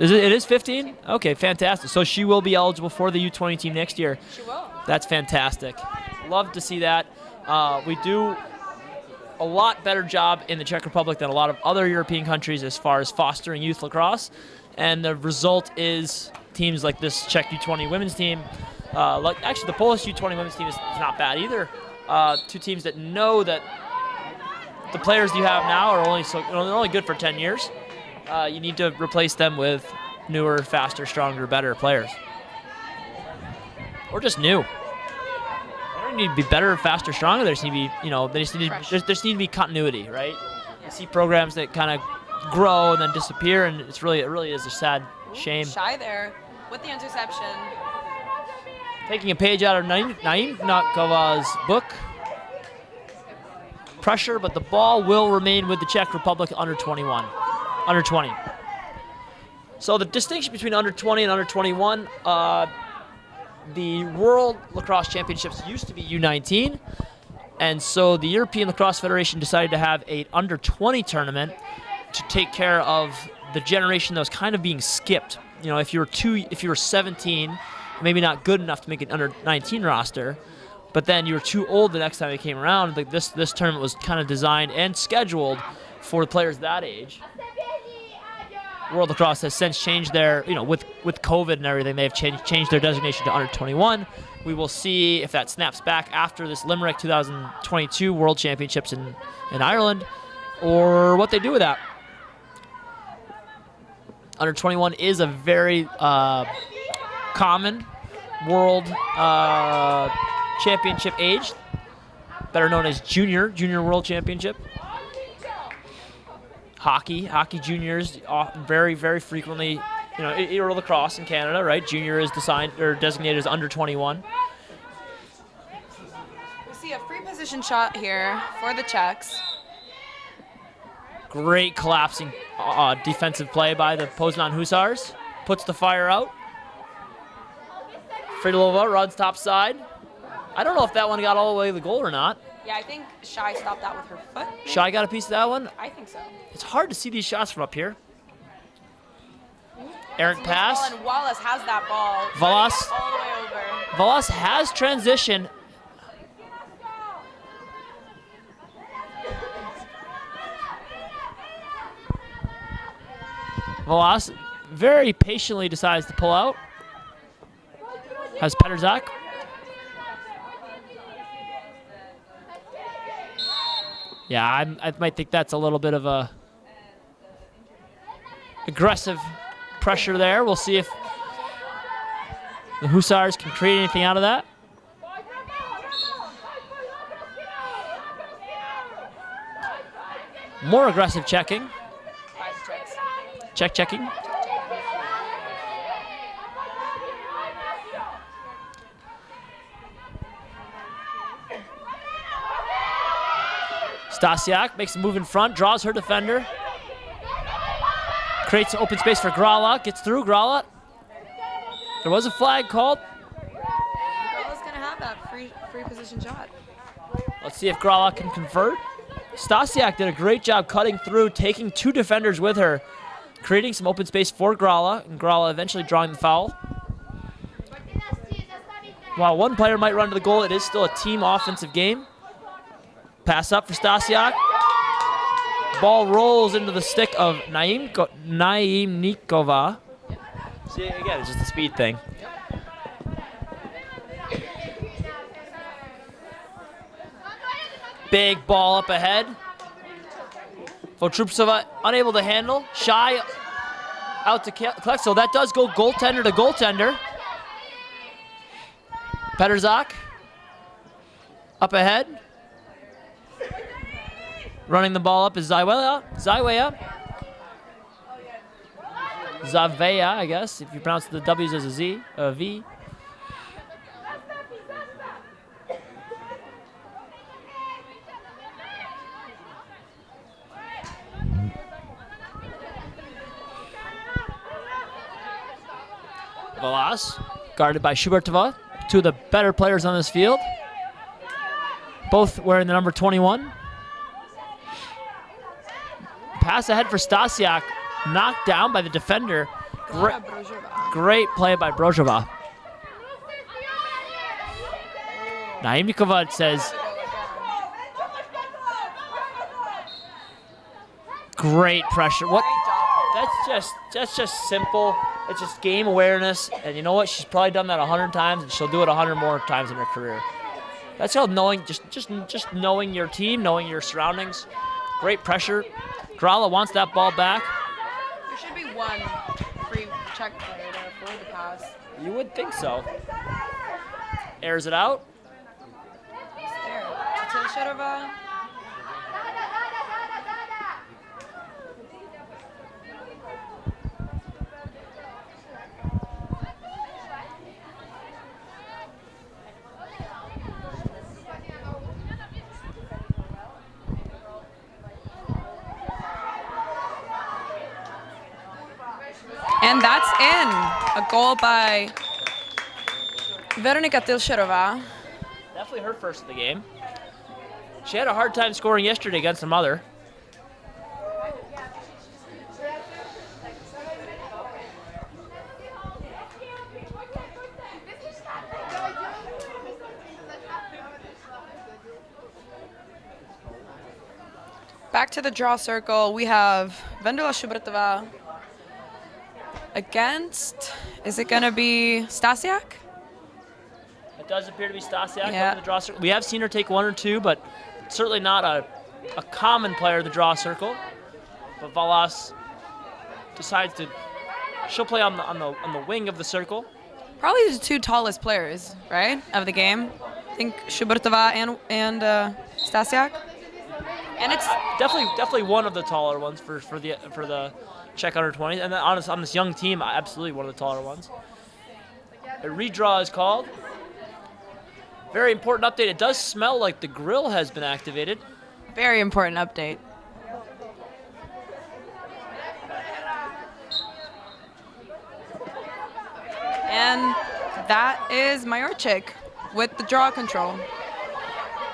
It is 15? Okay, fantastic. So she will be eligible for the U20 team next year. She will. That's fantastic. Love to see that. We do a lot better job in the Czech Republic than a lot of other European countries as far as fostering youth lacrosse. And the result is teams like this Czech U20 women's team. Actually, the Polish U20 women's team is not bad either. Two teams that know that the players you have now are only good for 10 years. You need to replace them with newer, faster, stronger, better players. Or just new. They don't need to be better, faster, stronger. They just need to be, there just need to be continuity, right? You see programs that kind of grow and then disappear, and it really is a sad shame. Shy there with the interception. Taking a page out of Naim Natkova's book. Pressure, but the ball will remain with the Czech Republic under 21. Under 20. So the distinction between under 20 and under 21, the World Lacrosse Championships used to be U19, and so the European Lacrosse Federation decided to have an under 20 tournament to take care of the generation that was kind of being skipped. You know, if you were 17, maybe not good enough to make an under 19 roster, but then you were too old the next time it came around. Like this tournament was kind of designed and scheduled for players that age. World Lacrosse has since changed their, with COVID and everything, they've changed their designation to under 21. We will see if that snaps back after this Limerick 2022 World Championships in Ireland, or what they do with that. Under 21 is a very common World Championship age, better known as Junior World Championship. Hockey juniors very, very frequently, or lacrosse in Canada, right? Junior is designated as under 21. We see a free position shot here for the Czechs. Great collapsing defensive play by the Poznań Hussars. Puts the fire out. Fridolova runs top side. I don't know if that one got all the way to the goal or not. Yeah, I think Shy stopped that with her foot. Maybe? Shy got a piece of that one? I think so. It's hard to see these shots from up here. Errant pass. And Wallace has that ball. Wallace. All the way over. Wallace has transition. Wallace very patiently decides to pull out. Has Petrzak. Yeah, I might think that's a little bit of a aggressive pressure there. We'll see if the Hussars can create anything out of that. More aggressive checking. Checking. Stasiak makes a move in front, draws her defender. Creates open space for Grala, gets through Grala. There was a flag called. Grala's gonna have that free position shot. Let's see if Grala can convert. Stasiak did a great job cutting through, taking two defenders with her, creating some open space for Grala, and Grala eventually drawing the foul. While one player might run to the goal, it is still a team offensive game. Pass up for Stasiak. Ball rolls into the stick of Naim Nikova. See, again, it's just a speed thing. Big ball up ahead. Votrupsova unable to handle. Shy out to collect, so that does go goaltender to goaltender. Petrzak up ahead. Running the ball up is Zawaya, I guess, if you pronounce the W's as a V. Valas, guarded by Shubertova. two of the better players on this field. Both wearing the number 21. Pass ahead for Stasiak. Knocked down by the defender. Great play by Brožová. Naimnikova says, great pressure. What? That's just simple. It's just game awareness, and you know what? She's probably done that 100 times, and she'll do it 100 more times in her career. That's called knowing, just knowing your team, knowing your surroundings. Great pressure. Grala wants that ball back. There should be one free Czech player there for the pass. You would think so. Airs it out. There. Tilsherova. And that's in. A goal by Veronika Tilsherova. Definitely her first of the game. She had a hard time scoring yesterday against her mother. Back to the draw circle, we have Vendula Shubertova against, is it going to be Stasiak? It does appear to be Stasiak Yeah. in the draw circle. We have seen her take one or two, but certainly not a common player in the draw circle. But Valas decides to, she'll play on the wing of the circle. Probably the two tallest players, right, of the game. I think Shubertova and Stasiak. And it's Definitely one of the taller ones for the Czech under 20, and then on this young team, absolutely one of the taller ones. A redraw is called. Very important update. It does smell like the grill has been activated. very important update. And that is Majorčík with the draw control.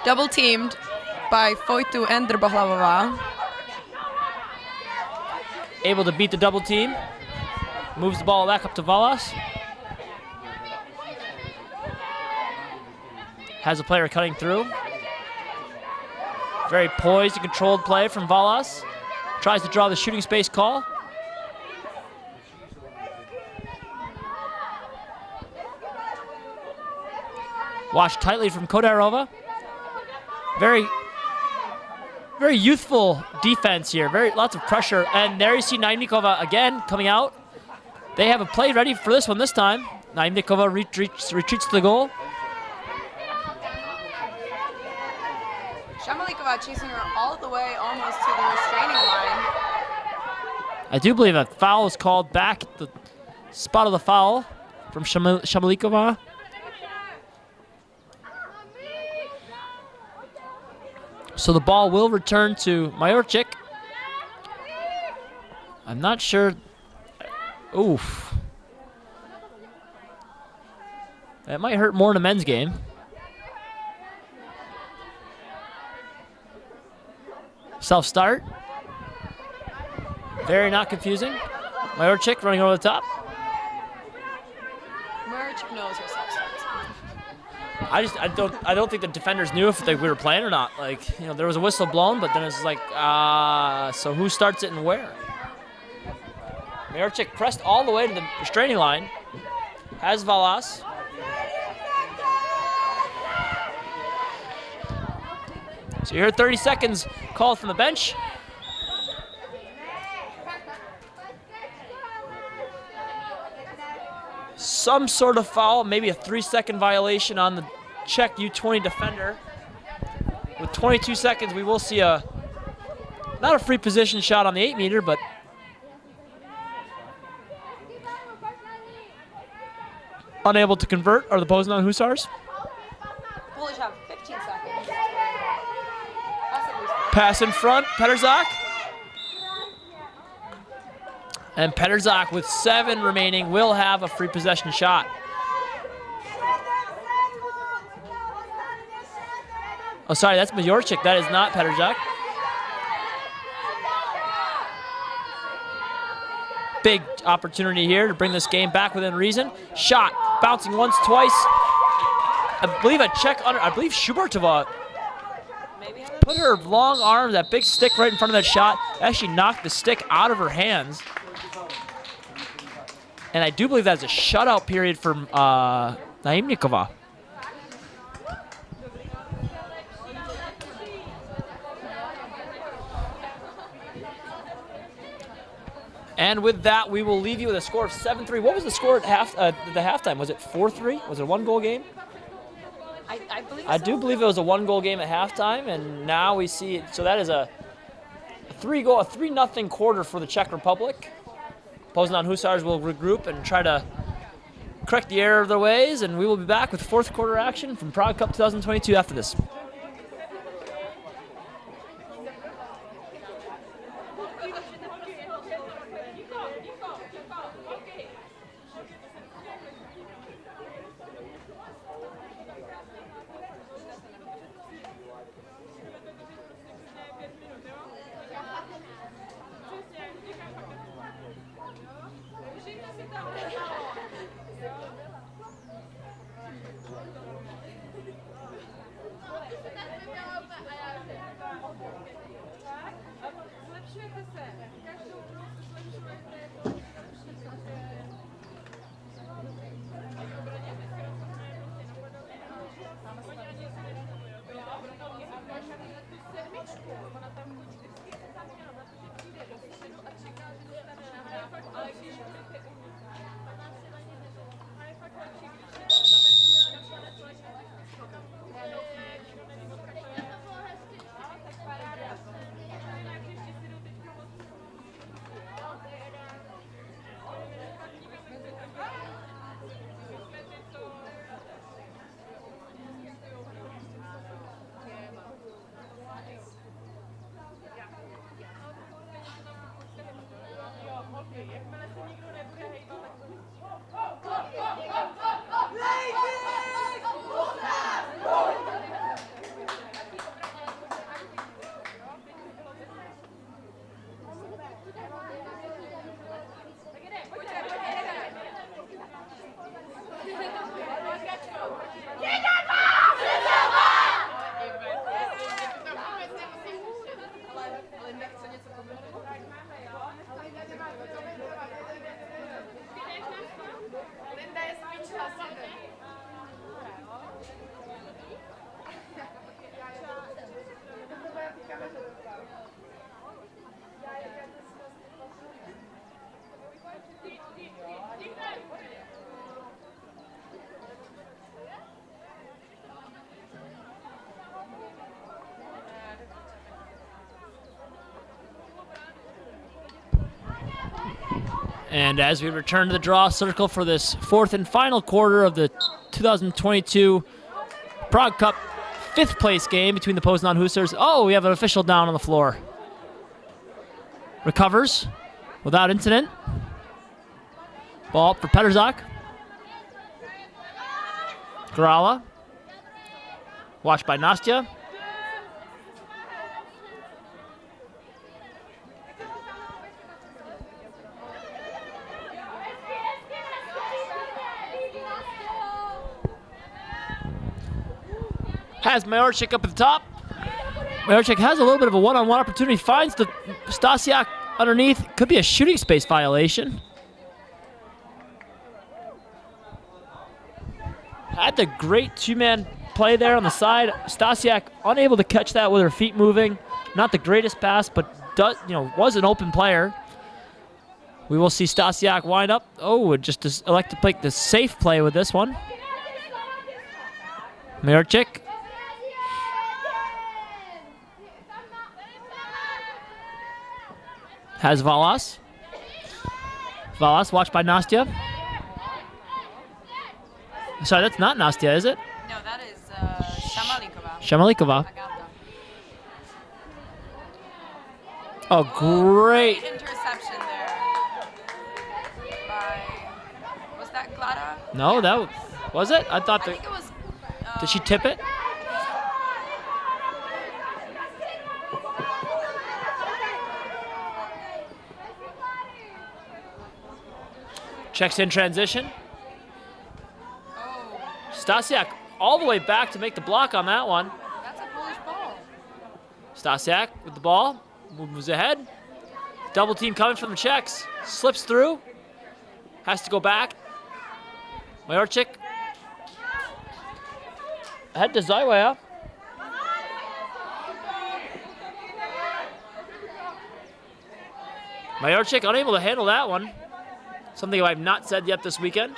Double teamed by Foytu and Drbohlavová. Able to beat the double team. Moves the ball back up to Valas. Has a player cutting through. Very poised and controlled play from Valas. Tries to draw the shooting space call. Watched tightly from Kodarova. Very youthful defense here. Lots of pressure. And there you see Naimnikova again coming out. They have a play ready for this one this time. Naimnikova retreats to the goal. Shamalikova chasing her all the way almost to the restraining line. I do believe a foul is called back at the spot of the foul from Shamalikova. So the ball will return to Majorčík. I'm not sure. Oof. That might hurt more in a men's game. Self-start. Very not confusing. Majorčík running over the top. Majorčík knows her self-starts. I don't think the defenders knew if we were playing or not. Like, you know, there was a whistle blown, but then it's like, so who starts it and where? Majorčík pressed all the way to the restraining line. Has Valas. So you heard 30 seconds called from the bench. Some sort of foul, maybe a 3-second violation on the Czech U20 defender. With 22 seconds, we will see not a free position shot on the 8-meter, but unable to convert are the Poznań Hussars. Polish have 15 seconds. Pass in front, Petržák. And Petržák with 7 remaining will have a free possession shot. Oh, sorry, that's Majorczyk. That is not Petržák. Big opportunity here to bring this game back within reason. Shot, bouncing once, twice. I believe a Czech under, I believe Schubertova put her long arm, that big stick right in front of that shot, actually knocked the stick out of her hands. And I do believe that's a shutout period for Naimnikova. And with that, we will leave you with a score of 7-3. What was the score at the halftime? Was it 4-3? Was it a one-goal game? I believe I so. do believe it was a one-goal game at halftime, and now we see it. So that is a 3-0 quarter for the Czech Republic. Poznań Hussars will regroup and try to correct the error of their ways, and we will be back with fourth quarter action from Prague Cup 2022 after this. And as we return to the draw circle for this fourth and final quarter of the 2022 Prague Cup fifth place game between the Poznań Hussars. Oh, we have an official down on the floor. Recovers without incident. Ball up for Petržák. Grala. Watched by Nastya. Has Majorczyk up at the top. Majorczyk has a little bit of a one-on-one opportunity. Finds the Stasiak underneath. Could be a shooting space violation. Had the great two-man play there on the side. Stasiak unable to catch that with her feet moving. Not the greatest pass, but was an open player. We will see Stasiak wind up. Oh, just elect to play the safe play with this one. Majorczyk. Has Valas. Valas watched by Nastya. Sorry, that's not Nastya, is it? No, that is Shamalikova. Shamalikova. Oh, great. Interception there. Was that Glada? No, that was it? I thought I think it was. Did she tip it? Checks in transition. Stasiak all the way back to make the block on that one. That's a Polish ball. Stasiak with the ball, moves ahead. Double team coming from the Czechs. Slips through. Has to go back. Majorczyk. Ahead to Zajwaya. Majorczyk unable to handle that one. Something I've not said yet this weekend.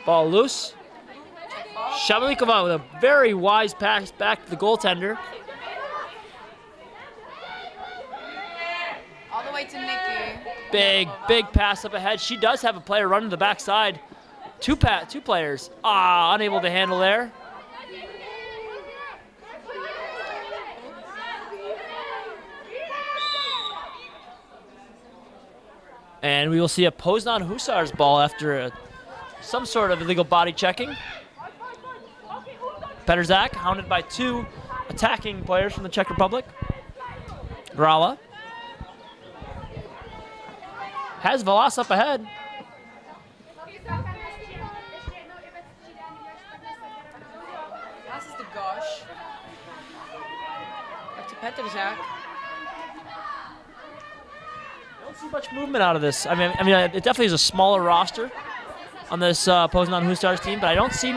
Ball loose. Shabelikova with a very wise pass back to the goaltender. All the way to Nikki. Big pass up ahead. She does have a player running to the backside. Two players. Unable to handle there. And we will see a Poznań Hussars ball after some sort of illegal body checking. Petrzak hounded by two attacking players from the Czech Republic. Grala has Velas up ahead. Passes to Gosh. Back to Petrzak. Don't see much movement out of this. I mean, it definitely is a smaller roster on this Poznań Hussars team, but I don't see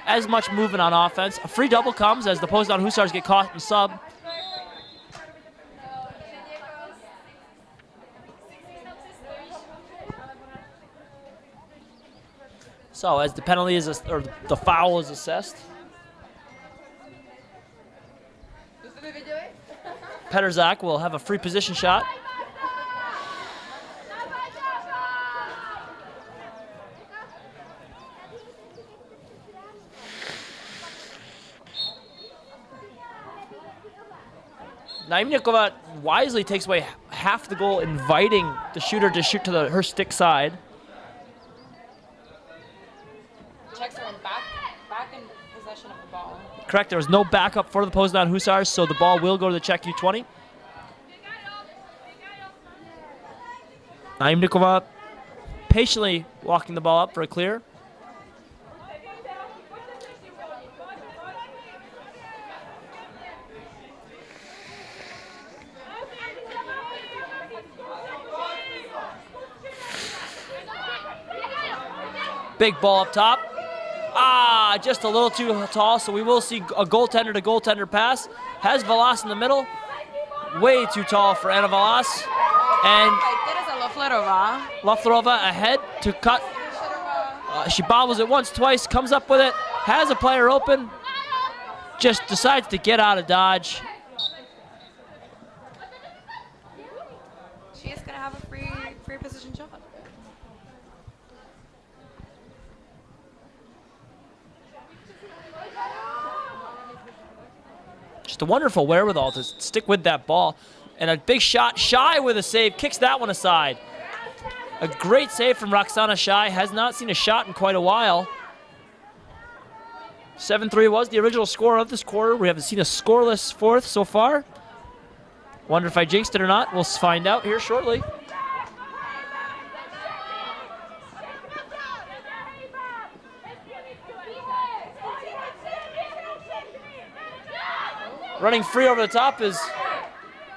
as much movement on offense. A free double comes as the Poznań Hussars get caught in sub. So as the penalty is, or the foul is assessed. Petrzak will have a free position shot. Naimnikova wisely takes away half the goal, inviting the shooter to shoot to her stick side. Czechs are back in possession of the ball. Correct, there was no backup for the Poznań Hussars, so the ball will go to the Czech U20. Naimnikova patiently walking the ball up for a clear. Big ball up top. Just a little too tall, so we will see a goaltender-to-goaltender pass. Has Velas in the middle. Way too tall for Anna Velas. And Laflerova ahead to cut. She bobbles it once, twice, comes up with it, has a player open, just decides to get out of dodge. She is going to have a free position shot. Just a wonderful wherewithal to stick with that ball. And a big shot. Shai with a save. Kicks that one aside. A great save from Roxana Shai. Has not seen a shot in quite a while. 7-3 was the original score of this quarter. We haven't seen a scoreless fourth so far. Wonder if I jinxed it or not. We'll find out here shortly. Running free over the top is,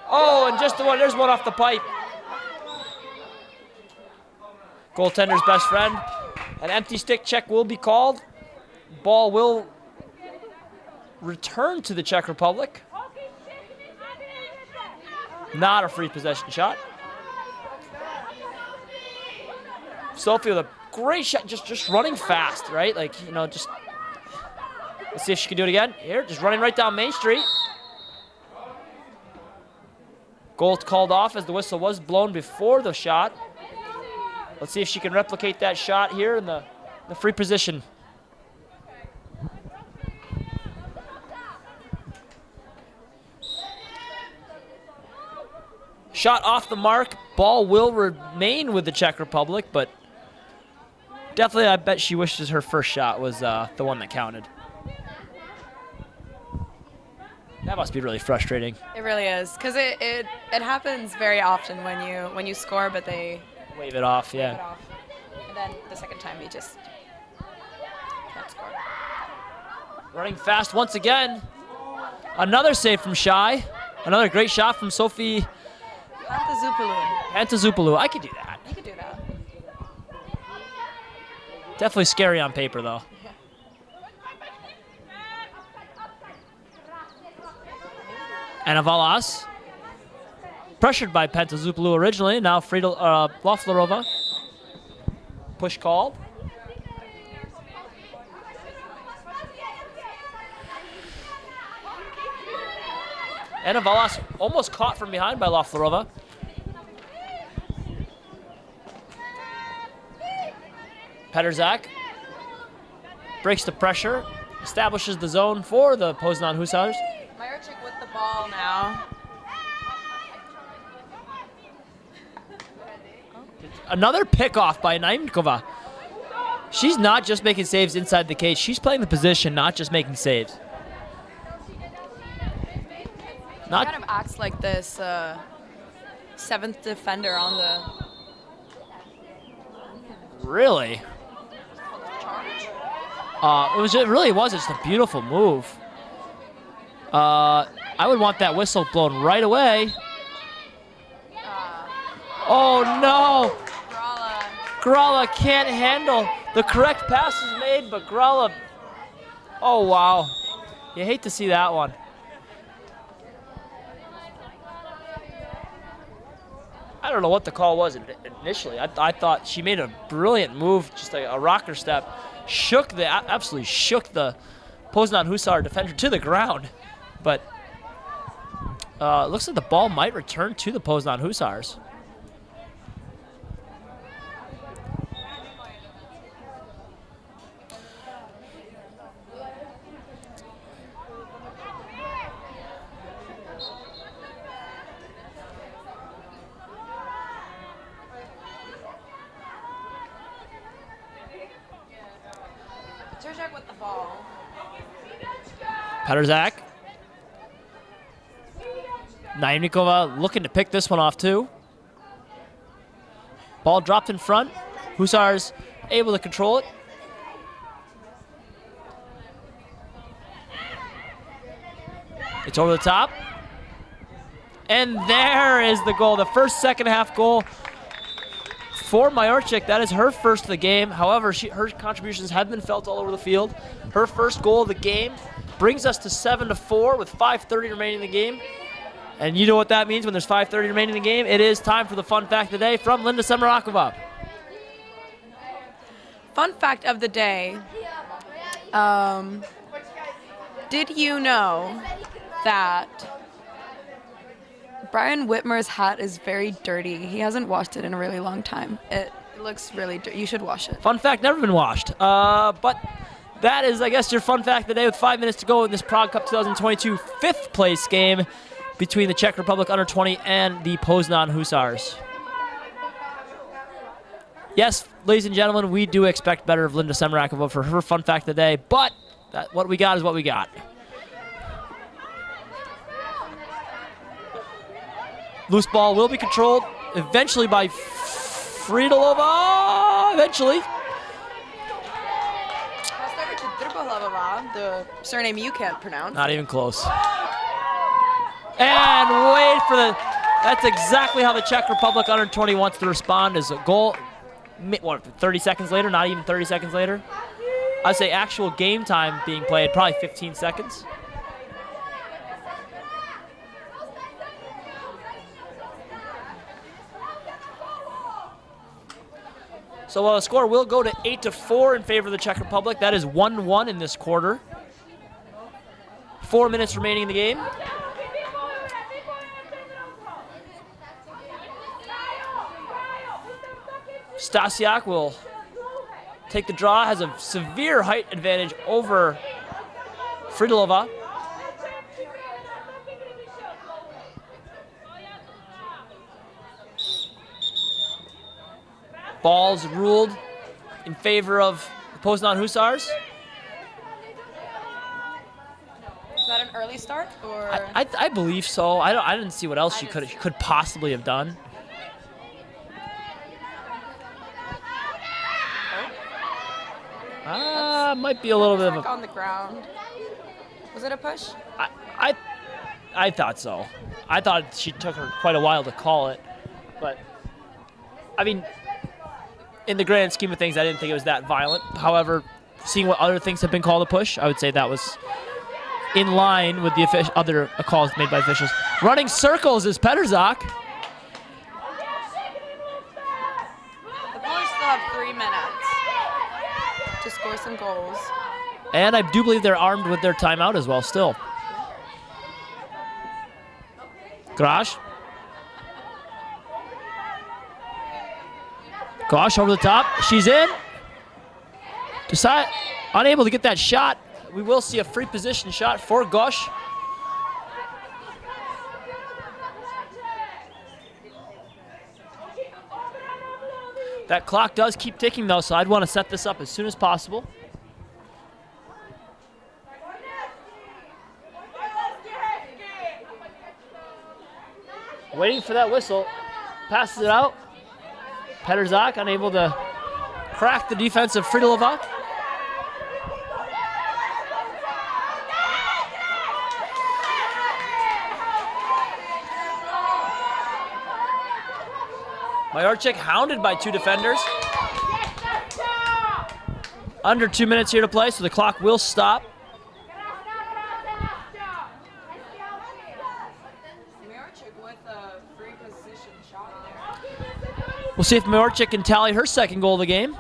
and just the one, there's one off the pipe. Goaltender's best friend. An empty stick check will be called. Ball will return to the Czech Republic. Not a free possession shot. Sophie with a great shot, just running fast, right? Like, just, let's see if she can do it again. Here, just running right down Main Street. Goal called off as the whistle was blown before the shot. Let's see if she can replicate that shot here in the free position. Shot off the mark. Ball will remain with the Czech Republic, but definitely I bet she wishes her first shot was the one that counted. That must be really frustrating. It really is, because it happens very often when you score, but they Wave it off, wave it yeah. off. And then the second time you just can't score. Running fast once again. Another save from Shy. Another great shot from Sophie Pantazupulu. I could do that. You could do that. Definitely scary on paper, though. Anna Valas. Pressured by Pantazupulu originally. Now Loflarova. Push called. Anna Valas almost caught from behind by Loflarova. Peterzak breaks the pressure, establishes the zone for the Poznań Hussars. Majorczyk with the ball now. Another pickoff by Naimkova. She's not just making saves inside the cage. She's playing the position, not just making saves. Kind of acts like this seventh defender on the Really? It really was just a beautiful move. I would want that whistle blown right away. Oh no! Gralla can't handle. The correct pass is made, but Gralla. Oh wow. You hate to see that one. I don't know what the call was initially. I thought she made a brilliant move, just a rocker step, absolutely shook the Poznań Hussar defender to the ground. But it looks like the ball might return to the Poznań Hussars. Peterzak with the ball. Peterzak. Naimnikova looking to pick this one off too. Ball dropped in front. Hussars able to control it. It's over the top. And there is the goal. The first second half goal for Majorczyk. That is her first of the game. However, her contributions have been felt all over the field. Her first goal of the game brings us to 7-4 with 5:30 remaining in the game. And you know what that means when there's 5:30 remaining in the game. It is time for the fun fact of the day from Linda Semarakova. Fun fact of the day. Did you know that Brian Whitmer's hat is very dirty? He hasn't washed it in a really long time. It looks really dirty. You should wash it. Fun fact, never been washed. But that is, I guess, your fun fact of the day with 5 minutes to go in this Prague Cup 2022 fifth place game between the Czech Republic Under-20 and the Poznań Hussars. Yes, ladies and gentlemen, we do expect better of Linda Semarakova for her fun fact of the day, but what we got is what we got. Loose ball will be controlled eventually by Fridolova. Eventually. The surname you can't pronounce. Not even close. And wait for that's exactly how the Czech Republic Under-20 wants to respond, is a goal, what, 30 seconds later? Not even 30 seconds later? I'd say actual game time being played, probably 15 seconds. So the score will go to 8-4 in favor of the Czech Republic. That is 1-1 in this quarter. 4 minutes remaining in the game. Stasiak will take the draw, has a severe height advantage over Fridolova. Balls ruled in favor of the Poznań Hussars. Is that an early start, or? I believe so. I didn't see what else she could possibly have done. Might be a little bit of a... on the ground. Was it a push? I thought so. I thought she took her quite a while to call it, but I mean, in the grand scheme of things, I didn't think it was that violent. However, seeing what other things have been called a push, I would say that was in line with the other calls made by officials. Running circles is Petterzak. The boys still have 3 minutes to score some goals. And I do believe they're armed with their timeout as well still. Grash. Gosh over the top. She's in. Unable to get that shot. We will see a free position shot for Gosh. That clock does keep ticking though, so I'd want to set this up as soon as possible. Waiting for that whistle. Passes it out. Petterzak unable to crack the defense of Fridolova. Majorczyk hounded by 2 defenders. Under 2 minutes here to play, so the clock will stop. We'll see if Majorczyk can tally her second goal of the game.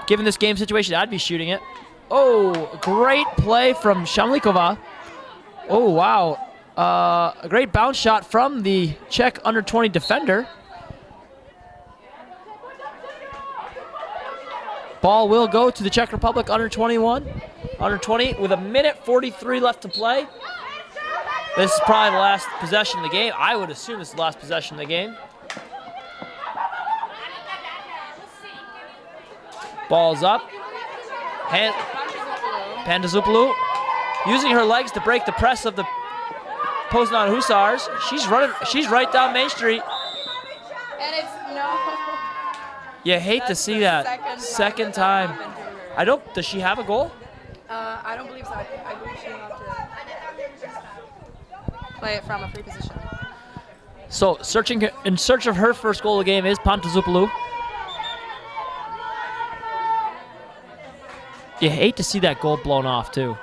Given this game situation, I'd be shooting it. Oh, great play from Shamlikova. Oh, wow. A great bounce shot from the Czech under-20 defender. Ball will go to the Czech Republic under-21. Under-20 with 1:43 left to play. This is probably the last possession of the game. I would assume it's the last possession of the game. Ball's up. Pandazopoulos using her legs to break the press of the Poznań Hussars. She's running. She's right down Main Street. And it's no. You hate to see that. Second time. I don't. Does she have a goal? I don't believe so. I believe she will have to play it from a free position. So in search of her first goal of the game is Pantazopoulou. You hate to see that goal blown off too.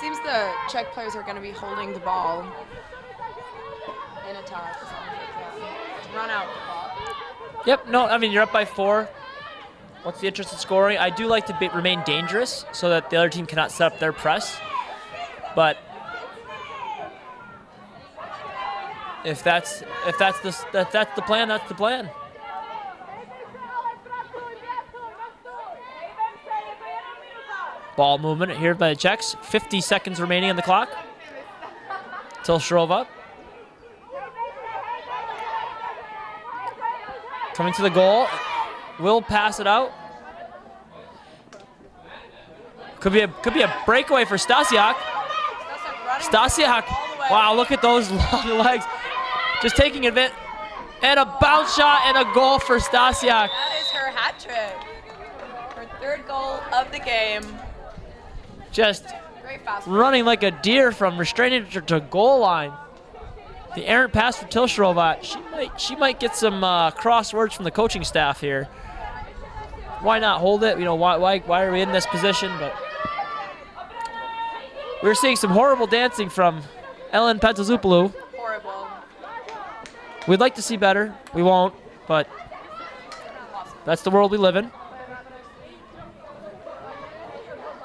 Seems the Czech players are going to be holding the ball in attack. To run out the ball. Yep, no, I mean, you're up by 4. What's the interest in scoring? I do like to remain dangerous so that the other team cannot set up their press. But if that's the plan, that's the plan. Ball movement here by the Czechs. 50 seconds remaining on the clock. Tilshrova. Coming to the goal. Will pass it out. Could be a breakaway for Stasiak. Stasiak. Wow, look at those long legs. Just taking advantage. And a bounce shot and a goal for Stasiak. That is her hat trick. Her 3rd goal of the game. Just running like a deer from restraining to goal line. The errant pass for Tilshrova. She might get some cross words from the coaching staff here. Why not hold it? You know, why are we in this position? But we're seeing some horrible dancing from Ellen Pantazopoulou. Horrible. We'd like to see better. We won't, but that's the world we live in.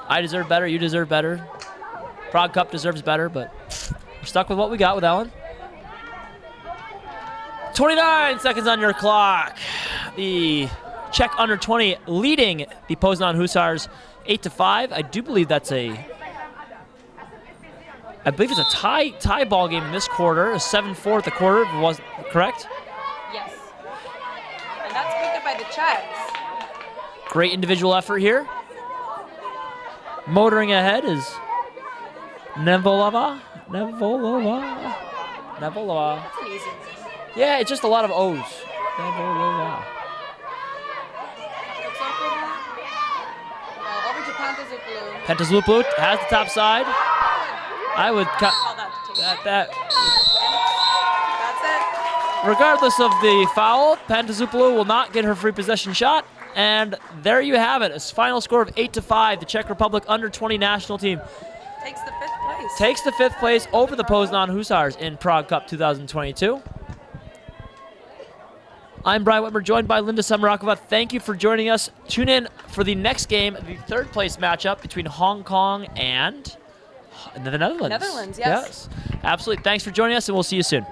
I deserve better. You deserve better. Prague Cup deserves better, but we're stuck with what we got with Ellen. 29 seconds on your clock. The Czech under-20 leading the Poznań Hussars 8-5. I do believe that's a I believe it's a tie ball game in this quarter, a 7-4 at the quarter, if it was correct? Yes. And that's picked up by the Czechs. Great individual effort here. Motoring ahead is Nevolova. That's an easy one. Yeah, it's just a lot of O's. Nevolova. Over to Pantazupulu. Pentazluplu has the top side. I would cut Call that to take. that. That's it. Regardless of the foul, Pentazluplu will not get her free possession shot. And there you have it. A final score of 8-5. The Czech Republic under-20 national team Takes the 5th place. takes the 5th place over the Poznań Hussars in Prague Cup 2022. I'm Brian Whitmer, joined by Linda Samarakova. Thank you for joining us. Tune in for the next game, the 3rd place matchup between Hong Kong and the Netherlands. Netherlands, yes. Absolutely. Thanks for joining us, and we'll see you soon.